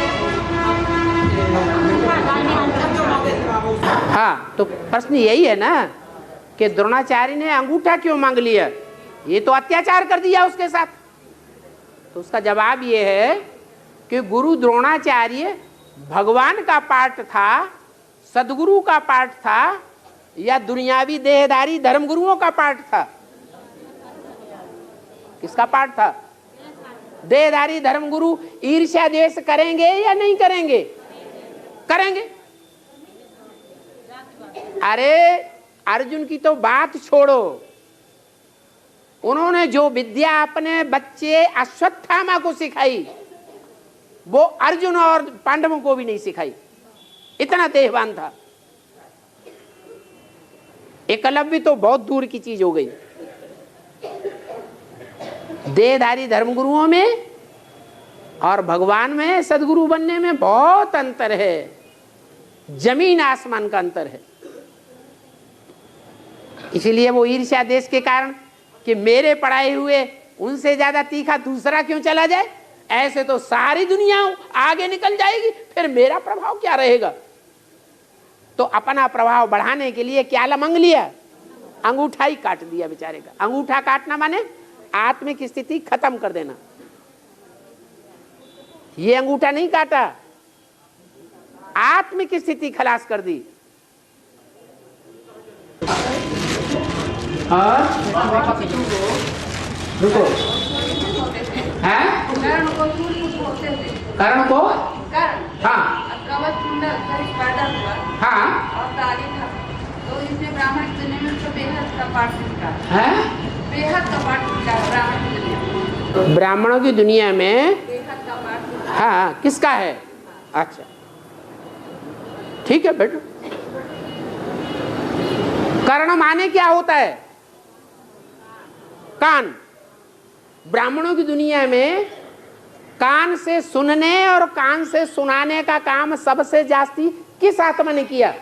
S3: हाँ। तो प्रश्न यही है ना कि द्रोणाचार्य ने अंगूठा क्यों मांग लिया? ये तो अत्याचार कर दिया उसके साथ। तो उसका जवाब ये है कि गुरु द्रोणाचार्य भगवान का पार्ट था, सदगुरु का पार्ट था, या दुनियावी देहधारी धर्मगुरुओं का पार्ट था? किसका पार्ट था? देहधारी धर्मगुरु ईर्ष्या द्वेष करेंगे या नहीं करेंगे? करेंगे। अरे अर्जुन की तो बात छोड़ो, उन्होंने जो विद्या अपने बच्चे अश्वत्थामा को सिखाई वो अर्जुन और पांडवों को भी नहीं सिखाई। इतना देहवान था। एकलव्य तो बहुत दूर की चीज हो गई। देहधारी धर्मगुरुओं में और भगवान में, सदगुरु बनने में बहुत अंतर है, जमीन आसमान का अंतर है। इसीलिए वो ईर्ष्या देश के कारण कि मेरे पढ़ाए हुए उनसे ज्यादा तीखा दूसरा क्यों चला जाए, ऐसे तो सारी दुनिया आगे निकल जाएगी, फिर मेरा प्रभाव क्या रहेगा। तो अपना प्रभाव बढ़ाने के लिए क्या मांग लिया? अंगूठा ही काट दिया बेचारे का। अंगूठा काटना माने आत्मिक स्थिति खत्म कर देना। ये अंगूठा नहीं काटा, आत्मिक स्थिति खलास कर दी। और रुको, है कर्ण को, हाँ
S4: कवच कुंडल शरीर पैदा हुआ
S3: हाँ
S4: और ताली था, तो इसमें ब्राह्मण की दुनिया में उसको बेहद का पाठ मिलता
S3: है,
S4: बेहद का पाठ मिलता है ब्राह्मण की दुनिया में,
S3: ब्राह्मणों की दुनिया में
S4: बेहद का पाठ मिलता है।
S3: हाँ किसका है? अच्छा ठीक है बेटो। कर्ण माने क्या होता है? कान। ब्राह्मणों की दुनिया में कान से सुनने और कान से सुनाने का काम सबसे जास्ती किस आत्मा ने किया?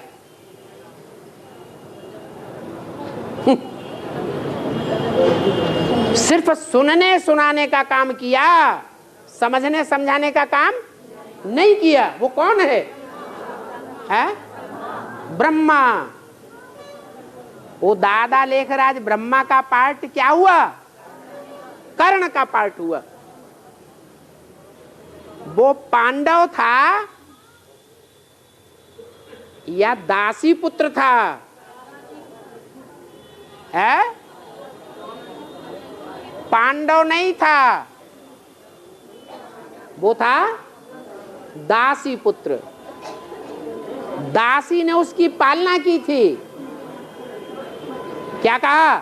S3: सिर्फ सुनने सुनाने का काम किया, समझने समझाने का काम नहीं किया। वो कौन है? ब्रह्मा। वो दादा लेखराज ब्रह्मा का पार्ट क्या हुआ? कर्ण का पार्ट हुआ। वो पांडव था या दासी पुत्र था? है? पांडव नहीं था, वो था दासी पुत्र। दासी ने उसकी पालना की थी। क्या कहा?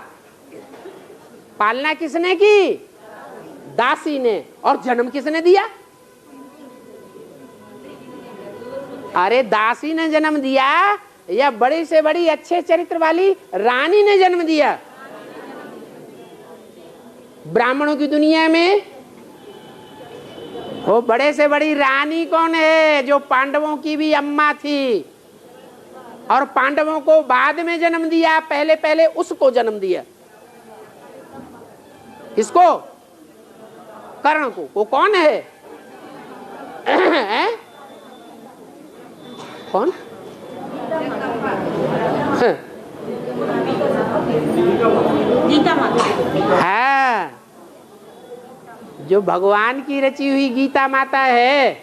S3: पालना किसने की? दासी ने। और जन्म किसने दिया? अरे दासी ने जन्म दिया या बड़ी से बड़ी अच्छे चरित्र वाली रानी ने जन्म दिया? ब्राह्मणों की दुनिया में वो बड़े से बड़ी रानी कौन है? जो पांडवों की भी अम्मा थी और पांडवों को बाद में जन्म दिया, पहले पहले उसको जन्म दिया। किसको? कर्ण को। वो कौन है? कौन?
S2: गीता माता
S3: है, जो भगवान की रची हुई गीता माता है।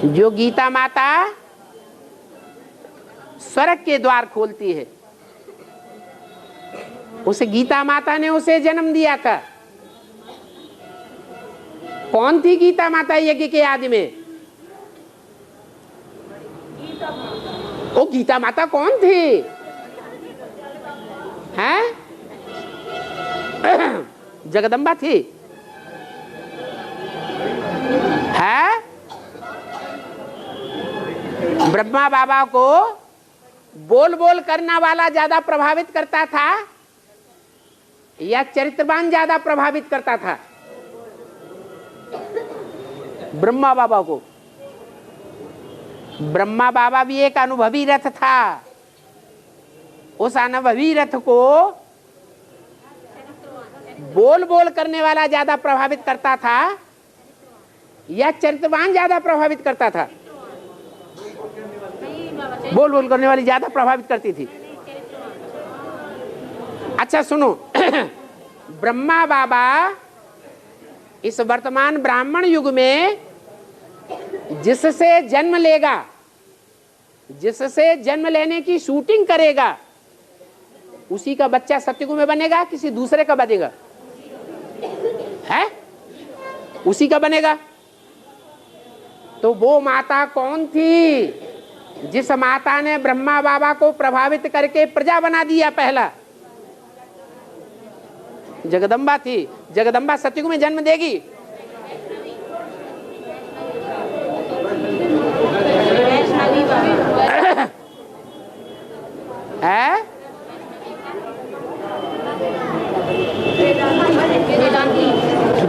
S3: जो गीता माता स्वर्ग के द्वार खोलती है, उसे गीता माता ने उसे जन्म दिया था। कौन थी गीता माता यज्ञ के आदि में? वो गीता माता कौन थी? हैं? जगदम्बा थी। है? ब्रह्मा बाबा को बोल बोल करना वाला ज्यादा प्रभावित करता था या चरित्रवान ज्यादा प्रभावित करता था? ब्रह्मा बाबा को। ब्रह्मा बाबा भी एक अनुभवी रथ था। उस अनुभवी रथ को बोल बोल करने वाला ज्यादा प्रभावित करता था या चरित्रवान ज्यादा प्रभावित करता था? बोल बोल करने वाली ज्यादा प्रभावित करती थी। अच्छा सुनो, ब्रह्मा बाबा इस वर्तमान ब्राह्मण युग में जिससे जन्म लेगा, जिससे जन्म लेने की शूटिंग करेगा, उसी का बच्चा सत्ययुग में बनेगा, किसी दूसरे का बनेगा? है? उसी का बनेगा। तो वो माता कौन थी जिस माता ने ब्रह्मा बाबा को प्रभावित करके प्रजा बना दिया? पहला जगदम्बा थी। जगदम्बा सत्ययुग में जन्म देगी। है?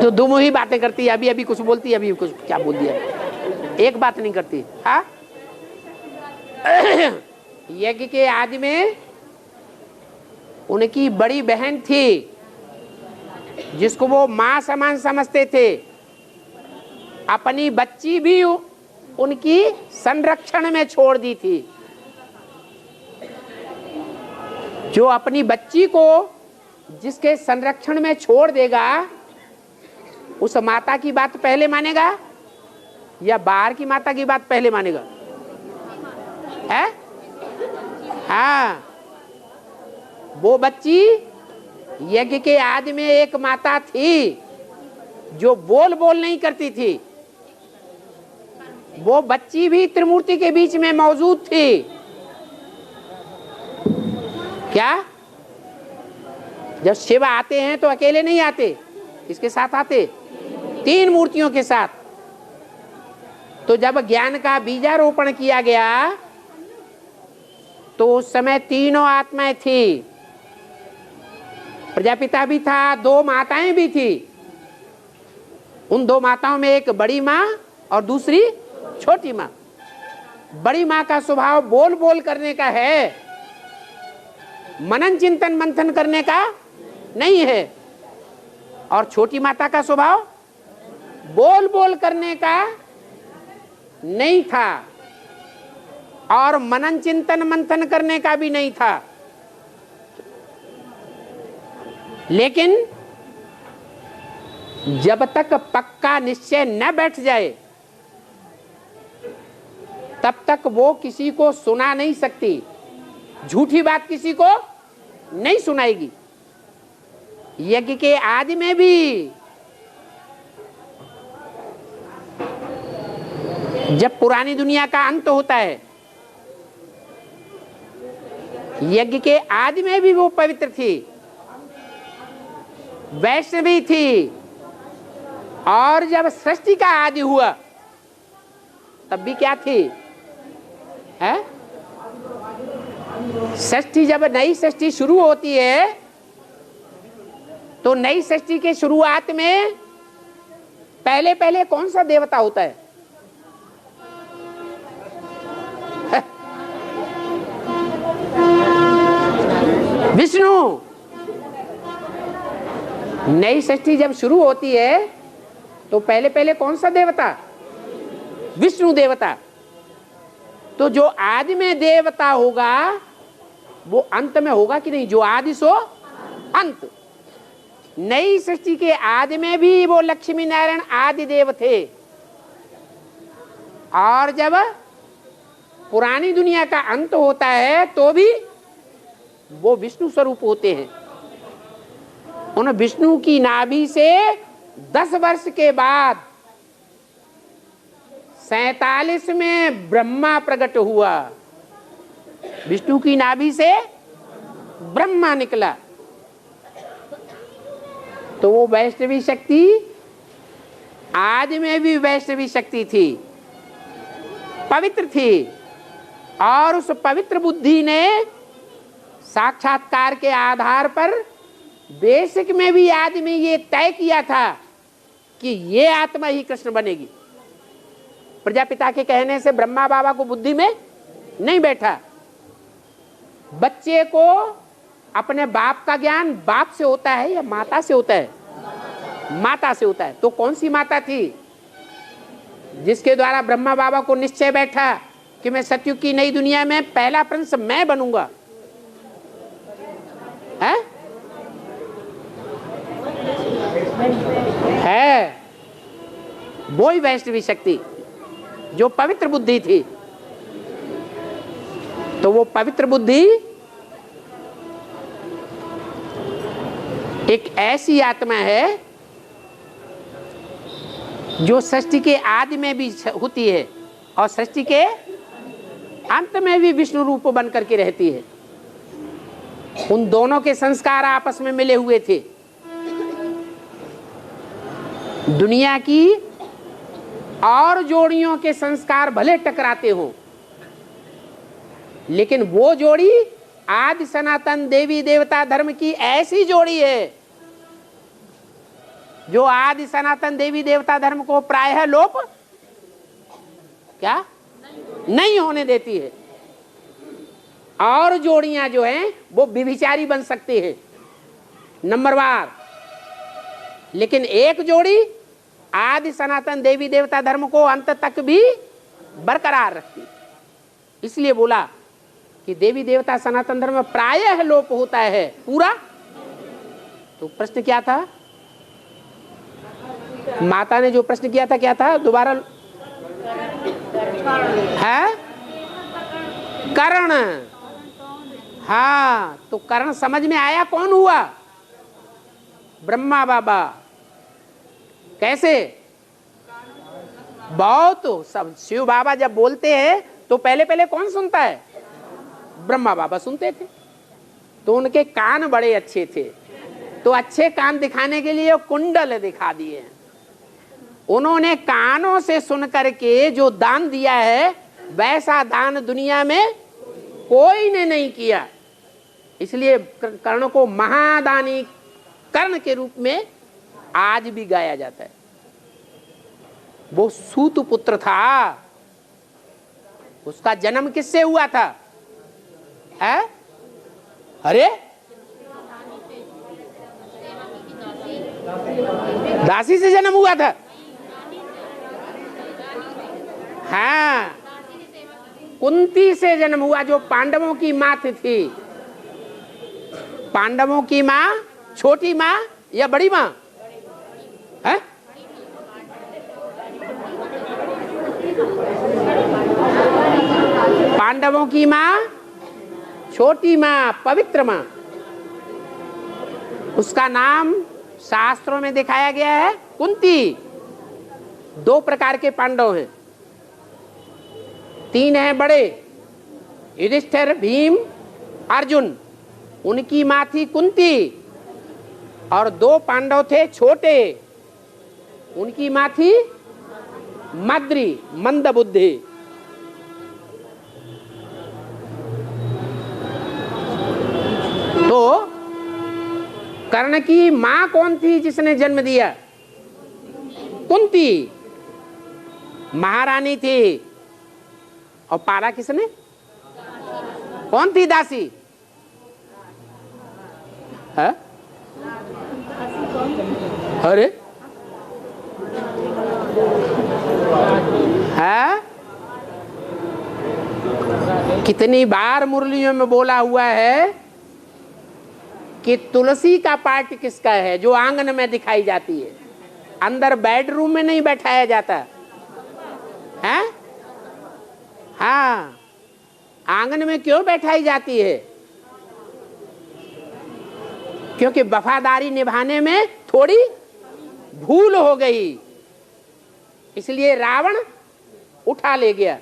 S3: तो दो ही बातें करती है, अभी अभी कुछ बोलती है, अभी कुछ क्या बोल दिया, एक बात नहीं करती। हाँ? यज्ञ के आदि में उनकी बड़ी बहन थी जिसको वो मां समान समझते थे। अपनी बच्ची भी उनकी संरक्षण में छोड़ दी थी। जो अपनी बच्ची को जिसके संरक्षण में छोड़ देगा, उस माता की बात पहले मानेगा या बाहर की माता की बात पहले मानेगा? है? हाँ, वो बच्ची यज्ञ के आदि में एक माता थी जो बोल बोल नहीं करती थी। वो बच्ची भी त्रिमूर्ति के बीच में मौजूद थी। क्या? जब शिव आते हैं तो अकेले नहीं आते, किसके साथ आते? 3 मूर्तियों के साथ। तो जब ज्ञान का बीजारोपण किया गया तो उस समय 3 आत्माएं थी। प्रजापिता भी था, 2 माताएं भी थी। उन 2 माताओं में एक बड़ी माँ और दूसरी छोटी माँ। बड़ी माँ का स्वभाव बोल बोल करने का है, मनन चिंतन मंथन करने का नहीं है। और छोटी माता का स्वभाव बोल बोल करने का नहीं था और मनन चिंतन मंथन करने का भी नहीं था। लेकिन जब तक पक्का निश्चय न बैठ जाए तब तक वो किसी को सुना नहीं सकती, झूठी बात किसी को नहीं सुनाएगी। यज्ञ के आदि में भी जब पुरानी दुनिया का अंत होता है, यज्ञ के आदि में भी वो पवित्र थी, वैष्णवी थी। और जब सृष्टि का आदि हुआ तब भी क्या थी? है? सृष्टि, जब नई सृष्टि शुरू होती है तो नई सृष्टि के शुरुआत में पहले पहले कौन सा देवता होता है? विष्णु। नई सृष्टि जब शुरू होती है तो पहले पहले कौन सा देवता? विष्णु देवता। तो जो आदि में देवता होगा वो अंत में होगा कि नहीं? जो आदि सो अंत। नई सृष्टि के आदि में भी वो लक्ष्मी नारायण आदि देव थे। और जब पुरानी दुनिया का अंत होता है तो भी वो विष्णु स्वरूप होते हैं। उन विष्णु की नाभि से 10 वर्ष के बाद 47 में ब्रह्मा प्रकट हुआ। विष्णु की नाभि से ब्रह्मा निकला। तो वो वैष्णवी शक्ति आदि में भी वैष्णवी शक्ति थी, पवित्र थी। और उस पवित्र बुद्धि ने साक्षात्कार के आधार पर बेसिक में भी आदि में ये तय किया था कि ये आत्मा ही कृष्ण बनेगी। प्रजापिता के कहने से ब्रह्मा बाबा को बुद्धि में नहीं बैठा। बच्चे को अपने बाप का ज्ञान बाप से होता है या माता से होता है? माता से होता है। तो कौन सी माता थी जिसके द्वारा ब्रह्मा बाबा को निश्चय बैठा कि मैं सतयुग की नई दुनिया में पहला प्रिंस मैं बनूंगा? है वो ही वैष्णवी शक्ति जो पवित्र बुद्धि थी। तो वो पवित्र बुद्धि एक ऐसी आत्मा है जो सृष्टि के आदि में भी होती है और सृष्टि के अंत में भी विष्णु रूप बन करके रहती है। उन दोनों के संस्कार आपस में मिले हुए थे। दुनिया की और जोड़ियों के संस्कार भले टकराते हों, लेकिन वो जोड़ी आदि सनातन देवी देवता धर्म की ऐसी जोड़ी है जो आदि सनातन देवी देवता धर्म को प्रायः लोप क्या नहीं होने देती है। और जोड़ियां जो हैं वो व्यभिचारी बन सकती है नंबरवार, लेकिन एक जोड़ी आदि सनातन देवी देवता धर्म को अंत तक भी बरकरार रखती। इसलिए बोला कि देवी देवता सनातन धर्म में प्रायः लोप होता है, पूरा। तो प्रश्न क्या था? माता ने जो प्रश्न किया था क्या था? दोबारा है? कर्ण। हाँ, तो कर्ण समझ में आया कौन हुआ? ब्रह्मा बाबा। कैसे? बहुत सब शिव बाबा जब बोलते हैं तो पहले पहले कौन सुनता है? ब्रह्मा बाबा सुनते थे। तो उनके कान बड़े अच्छे थे, तो अच्छे कान दिखाने के लिए कुंडल दिखा दिए। उन्होंने कानों से सुन करके जो दान दिया है वैसा दान दुनिया में कोई ने नहीं किया। इसलिए कर्ण को महादानी कर्ण के रूप में आज भी गाया जाता है। वो सूत पुत्र था, उसका जन्म किससे हुआ था? है? अरे दासी से जन्म हुआ था। हाँ, कुंती से जन्म हुआ, जो पांडवों की माँ थी। पांडवों की माँ छोटी माँ या बड़ी माँ है? पांडवों की माँ छोटी माँ, पवित्र माँ। उसका नाम शास्त्रों में दिखाया गया है कुंती। 2 प्रकार के पांडव हैं, 3 हैं बड़े, युधिष्ठिर, भीम, अर्जुन। उनकी माँ थी कुंती, और 2 पांडव थे छोटे, उनकी माँ थी मद्री, मंदबुद्धि। तो कर्ण की माँ कौन थी जिसने जन्म दिया? कुंती महारानी थी। और पाला किसने? कौन थी दासी? है? अरे है? कितनी बार मुरलियों में बोला हुआ है कि तुलसी का पार्ट किसका है? जो आंगन में दिखाई जाती है, अंदर बेडरूम में नहीं बैठाया जाता है। हाँ, आंगन में क्यों बैठाई जाती है? क्योंकि वफादारी निभाने में थोड़ी भूल हो गई, इसलिए रावण उठा ले गया,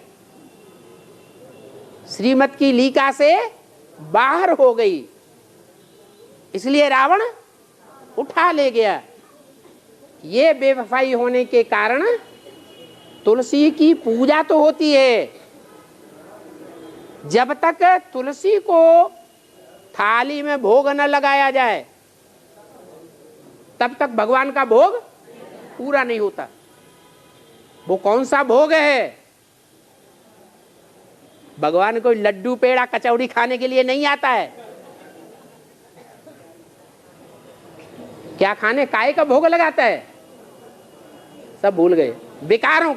S3: श्रीमत की लीका से बाहर हो गई, इसलिए रावण उठा ले गया। ये बेवफाई होने के कारण तुलसी की पूजा तो होती है। जब तक तुलसी को थाली में भोग न लगाया जाए तब तक भगवान का भोग पूरा नहीं होता। वो कौन सा भोग है? भगवान को लड्डू पेड़ा कचौड़ी खाने के लिए नहीं आता है। क्या खाने काय का भोग लगाता है? सब भूल गए। विकारों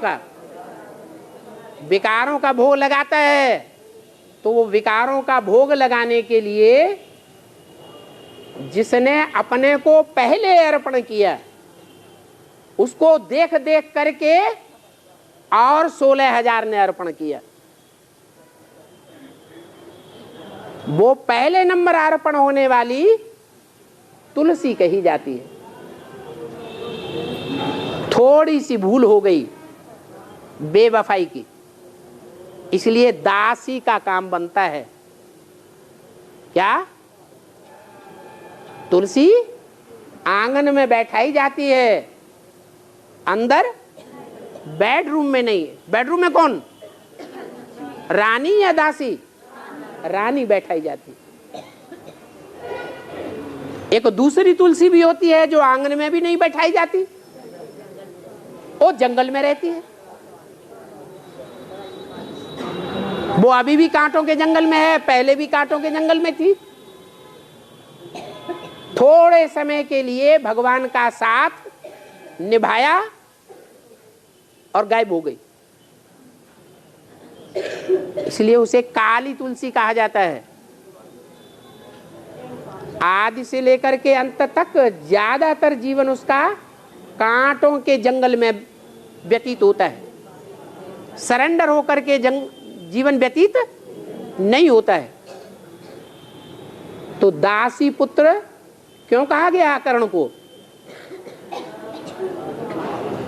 S3: का भोग लगाता है। तो वो विकारों का भोग लगाने के लिए जिसने अपने को पहले अर्पण किया, उसको देख देख करके और 16,000 ने अर्पण किया। वो पहले नंबर अर्पण होने वाली तुलसी कही जाती है। थोड़ी सी भूल हो गई बेवफाई की, इसलिए दासी का काम बनता है। क्या? तुलसी आंगन में बैठाई जाती है, अंदर बेडरूम में नहीं। बेडरूम में कौन? रानी या दासी? रानी बैठाई जाती। एक दूसरी तुलसी भी होती है जो आंगन में भी नहीं बैठाई जाती, वो जंगल में रहती है। वो अभी भी कांटों के जंगल में है, पहले भी कांटों के जंगल में थी। थोड़े समय के लिए भगवान का साथ निभाया और गायब हो गई। इसलिए उसे काली तुलसी कहा जाता है। आदि से लेकर के अंत तक ज्यादातर जीवन उसका कांटों के जंगल में व्यतीत होता है। सरेंडर होकर के जीवन व्यतीत नहीं होता है। तो दासी पुत्र क्यों कहा गया कर्ण को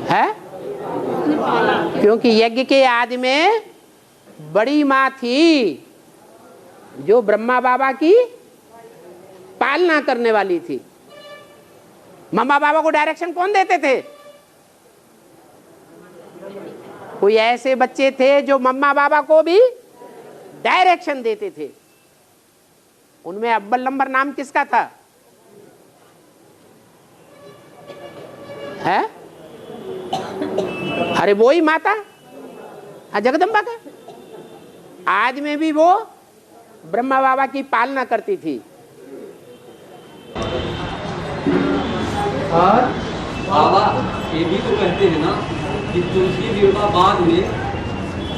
S3: है? क्योंकि यज्ञ के आदि में बड़ी मां थी जो ब्रह्मा बाबा की पालना करने वाली थी। मम्मा बाबा को डायरेक्शन कौन देते थे? कोई ऐसे बच्चे थे जो मम्मा बाबा को भी डायरेक्शन देते थे। उनमें अव्वल नंबर नाम किसका था? है? अरे वो ही माता जगदम्बा का। आज में भी वो ब्रह्मा बाबा की पालना करती थी।
S1: और बाबा ये भी तो कहते हैं ना कि तुलसी विवाह बाद में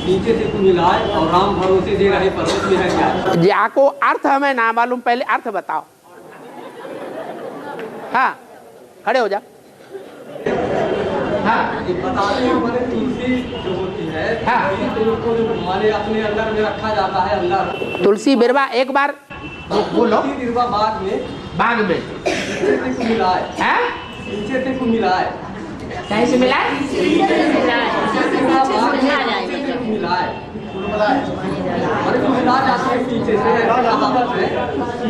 S1: नीचे से को मिलाए और राम भरोसे दे रहे पर्वत में है क्या?
S3: जाको अर्थ हमें ना मालूम, पहले अर्थ बताओ। हाँ खड़े हो जा। हाँ
S1: ये बताते हैं हमारे तुलसी जो होती है,
S3: हाँ।
S1: को जो हमारे अपने अंदर में रखा जाता है अंदर।
S3: तुलसी बिरवा एक बार बोलो।
S1: तुलसी विवाह बाद में
S3: बाग में
S1: नीचे से को मिलाए, नीचे से को मिलाए,
S3: कहीं से मिला?
S1: अरे तो मिला जाते हैं पीछे से कहावत है,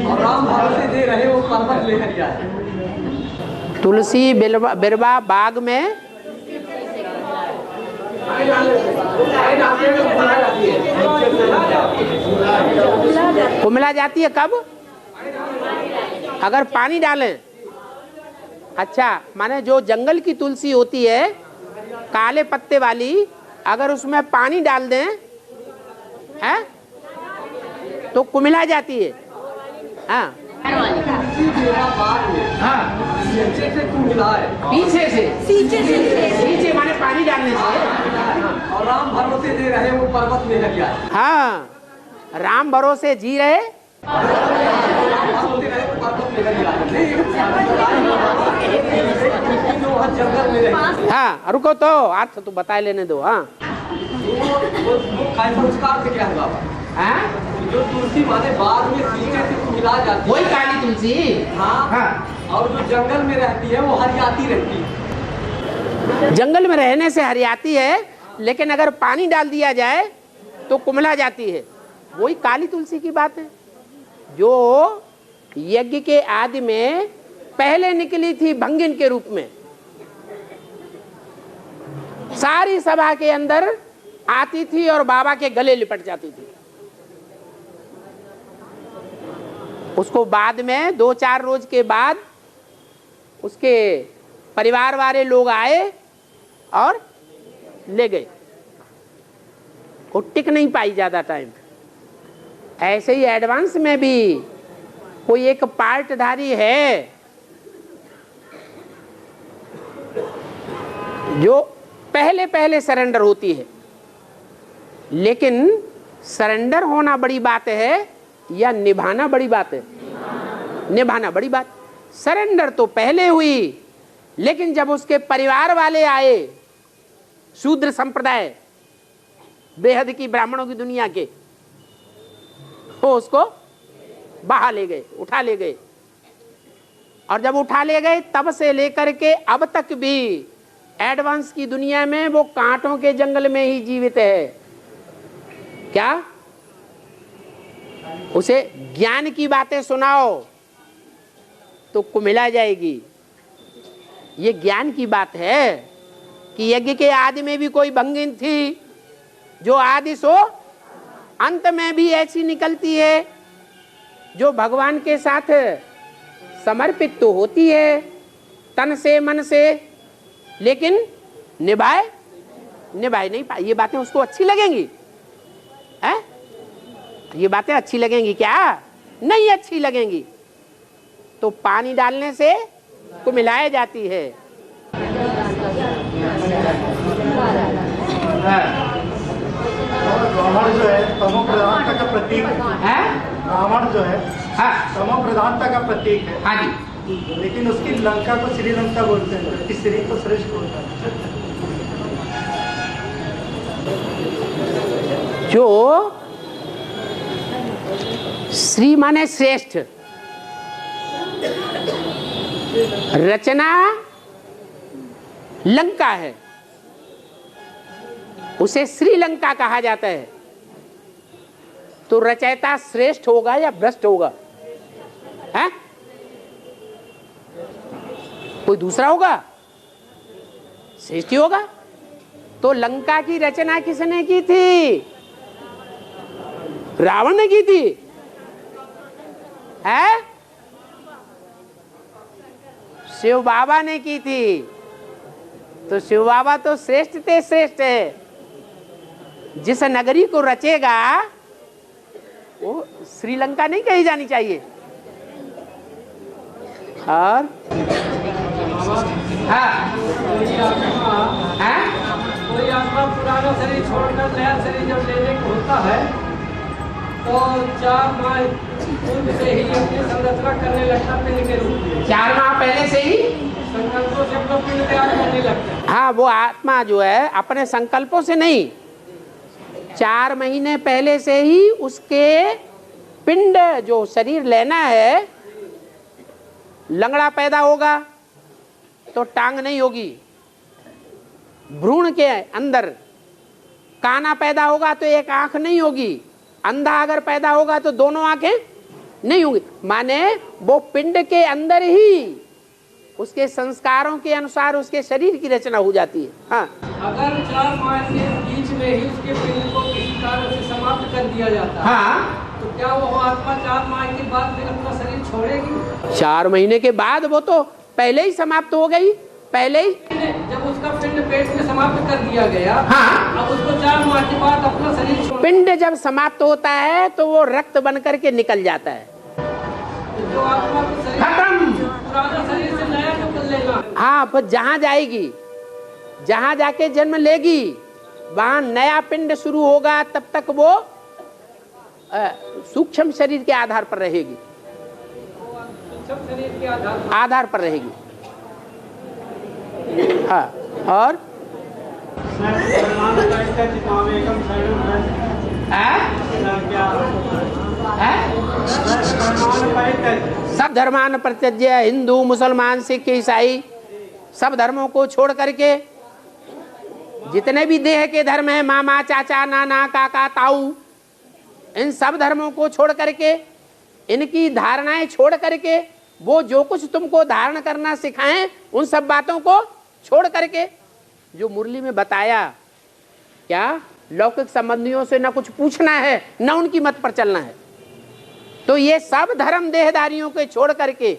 S1: और राम भरोसे दे रहे वो पर्वत लेकर जाए।
S3: तुलसी बिरवा बाग में कुमिला जाती है कब? अगर पानी डालें। अच्छा, माने जो जंगल की तुलसी होती है काले पत्ते वाली, अगर उसमें पानी डाल दें है तो कुमिला जाती है। हाँ
S1: पीछे से को मिलाए,
S3: पीछे माने पानी डालने से।
S1: और राम भरोसे दे रहे वो पर्वत में लग जाए।
S3: हाँ, राम भरोसे जी रहे
S1: जंगल में रहे।
S3: हाँ रुको तो अर्थ तो बता लेने दो। हाँ
S1: संस्कार से क्या है बाबा?
S3: हाँ?
S1: जो तुलसी माने बाद में पीछे से को मिला जाती
S3: वही
S1: है।
S3: काली तुलसी।
S1: हाँ। और जो जंगल में रहती है वो हरियाती रहती है।
S3: जंगल में रहने से हरियाती है, लेकिन अगर पानी डाल दिया जाए तो कुमला जाती है। वही काली तुलसी की बात है जो यज्ञ के आदि में पहले निकली थी भंगिन के रूप में। सारी सभा के अंदर आती थी और बाबा के गले लिपट जाती थी। उसको बाद में 2-4 रोज के बाद उसके परिवार वाले लोग आए और ले गए। वो टिक नहीं पाई ज्यादा टाइम। ऐसे ही एडवांस में भी कोई एक पार्टधारी है जो पहले पहले सरेंडर होती है, लेकिन सरेंडर होना बड़ी बात है या निभाना बड़ी बात है? निभाना बड़ी बात। सरेंडर तो पहले हुई, लेकिन जब उसके परिवार वाले आए, शूद्र संप्रदाय, बेहद की ब्राह्मणों की दुनिया के, वो उसको बहा ले गए, उठा ले गए। और जब उठा ले गए तब से लेकर के अब तक भी एडवांस की दुनिया में वो कांटों के जंगल में ही जीवित है। क्या उसे ज्ञान की बातें सुनाओ तो कुमिला जाएगी। ये ज्ञान की बात है कि यज्ञ के आदि में भी कोई भंगिन थी जो आदि सो अंत में भी ऐसी निकलती है जो भगवान के साथ समर्पित तो होती है तन से मन से, लेकिन निभाए नहीं पाए। ये बातें उसको अच्छी लगेंगी? है? ये बातें अच्छी लगेंगी क्या? नहीं अच्छी लगेंगी। तो पानी डालने से को मिलाया जाती है।
S5: रावण जो है तमो प्रधानता का प्रतीक है। रावण जो है तमो प्रधानता का प्रतीक है।
S3: हाँ जी।
S5: लेकिन उसकी लंका को श्रीलंका बोलते हैं, जबकि श्री को श्रेष्ठ होता है।
S3: जो श्री माने श्रेष्ठ, रचना लंका है, उसे श्रीलंका कहा जाता है। तो रचयिता श्रेष्ठ होगा या भ्रष्ट होगा? है? कोई दूसरा होगा? श्रेष्ठ ही होगा। तो लंका की रचना किसने की थी? रावण ने की थी। है? शिव बाबा ने की थी। तो शिव बाबा तो श्रेष्ठ थे, श्रेष्ठ है। जिस नगरी को रचेगा वो श्रीलंका नहीं कही जानी चाहिए। और
S1: कोई आत्मा पुराना शरीर छोड़कर नया शरीर जब लेने को होता है तो 4 माह पूर्व से ही अपनी संरचना करने लगता पिंड के रूप में।
S3: 4 माह पहले से ही
S1: संकल्पों से अपना पिंड तैयार करने लगता है।
S3: हाँ, वो आत्मा जो है अपने संकल्पों से नहीं, 4 महीने पहले से ही उसके पिंड जो शरीर लेना है, लंगड़ा पैदा होगा तो टांग नहीं होगी, भ्रूण के अंदर काना पैदा होगा तो एक आंख नहीं होगी, अंधा अगर पैदा होगा तो दोनों आंखें नहीं होंगी। माने वो पिंड के अंदर ही उसके संस्कारों के अनुसार उसके शरीर की रचना हो जाती है। हाँ,
S1: अगर 4 माह के बीच में ही उसके पिंड को किसी कारण से समाप्त कर दिया जाता है,
S3: हाँ,
S1: तो क्या वो आत्मा 4 माह के बाद फिर अपना शरीर छोड़ेगी?
S3: 4 महीने के बाद वो तो पहले ही समाप्त हो गई, पहले ही।
S1: जब उसका पिंड पेट में समाप्त कर दिया गया,
S3: हाँ,
S1: अब उसको 4 माह के बाद अपना शरीर छोड़,
S3: पिंड जब समाप्त होता है तो वो रक्त बन करके निकल जाता है।
S1: जो आत्मा को शरीर
S3: खत्म।
S1: पुराना शरीर से नया को लेना।
S3: हाँ, फिर जहाँ जाएगी, जहाँ जाके जन्म लेगी, वहाँ नया पिंड शुरू होगा। तब तक वो सूक्ष्म शरीर के आधार पर रहेगी,
S1: शरीर के
S3: आधार पर रहेगी। हाँ, और सब धर्मान परित्यज्य, हिंदू मुसलमान सिख ईसाई सब धर्मों को छोड़ करके जितने भी देह के धर्म हैं, मामा चाचा नाना काका ताऊ, इन सब धर्मों को छोड़ करके, इनकी धारणाएं छोड़ करके, वो जो कुछ तुमको धारण करना सिखाएं उन सब बातों को छोड़ करके, जो मुरली में बताया, क्या लौकिक संबंधियों से न कुछ पूछना है न उनकी मत पर चलना है। तो ये सब धर्म देहधारियों के छोड़ करके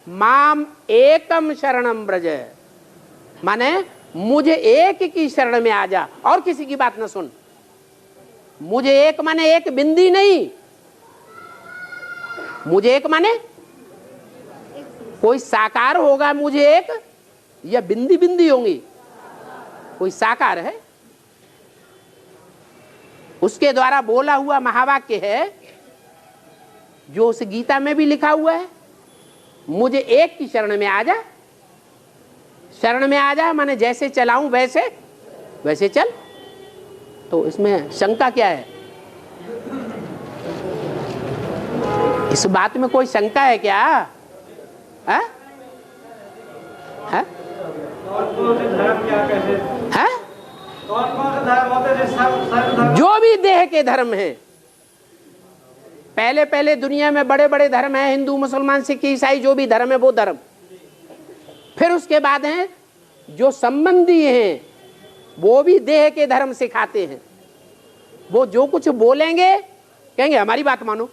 S3: माम एकम शरणम ब्रज, माने मुझे एक की शरण में आ जा और किसी की बात न सुन। मुझे एक माने एक बिंदी नहीं, मुझे एक माने कोई साकार होगा मुझे एक, या बिंदी बिंदी होंगी, कोई साकार है। उसके द्वारा बोला हुआ महावाक्य है जो उस गीता में भी लिखा हुआ है, मुझे एक की शरण में आ जा। शरण में आ जा माने जैसे चलाऊं वैसे वैसे चल। तो इसमें शंका क्या है? इस बात में कोई शंका है क्या? है? है? है? जो भी देह के धर्म हैं, पहले पहले दुनिया में बड़े बड़े धर्म हैं, हिंदू मुसलमान सिख ईसाई, जो भी धर्म है वो धर्म। फिर उसके बाद हैं जो संबंधी हैं, वो भी देह के धर्म सिखाते हैं। वो जो कुछ बोलेंगे कहेंगे हमारी बात मानो,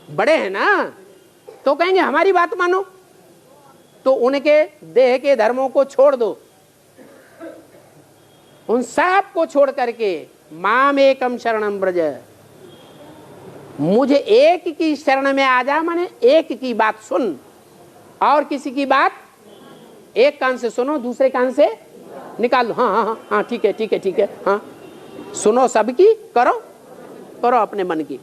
S3: बड़े हैं ना तो कहेंगे हमारी बात मानो। तो उनके देह के धर्मों को छोड़ दो, उन सब को छोड़ करके माम एकम शरणम ब्रज, मुझे एक की शरण में आ जा, माने एक की बात सुन और किसी की बात एक कान से सुनो दूसरे कान से निकाल दो। हाँ हाँ हाँ हाँ, ठीक है ठीक है ठीक है, हाँ सुनो सबकी, करो करो अपने मन की।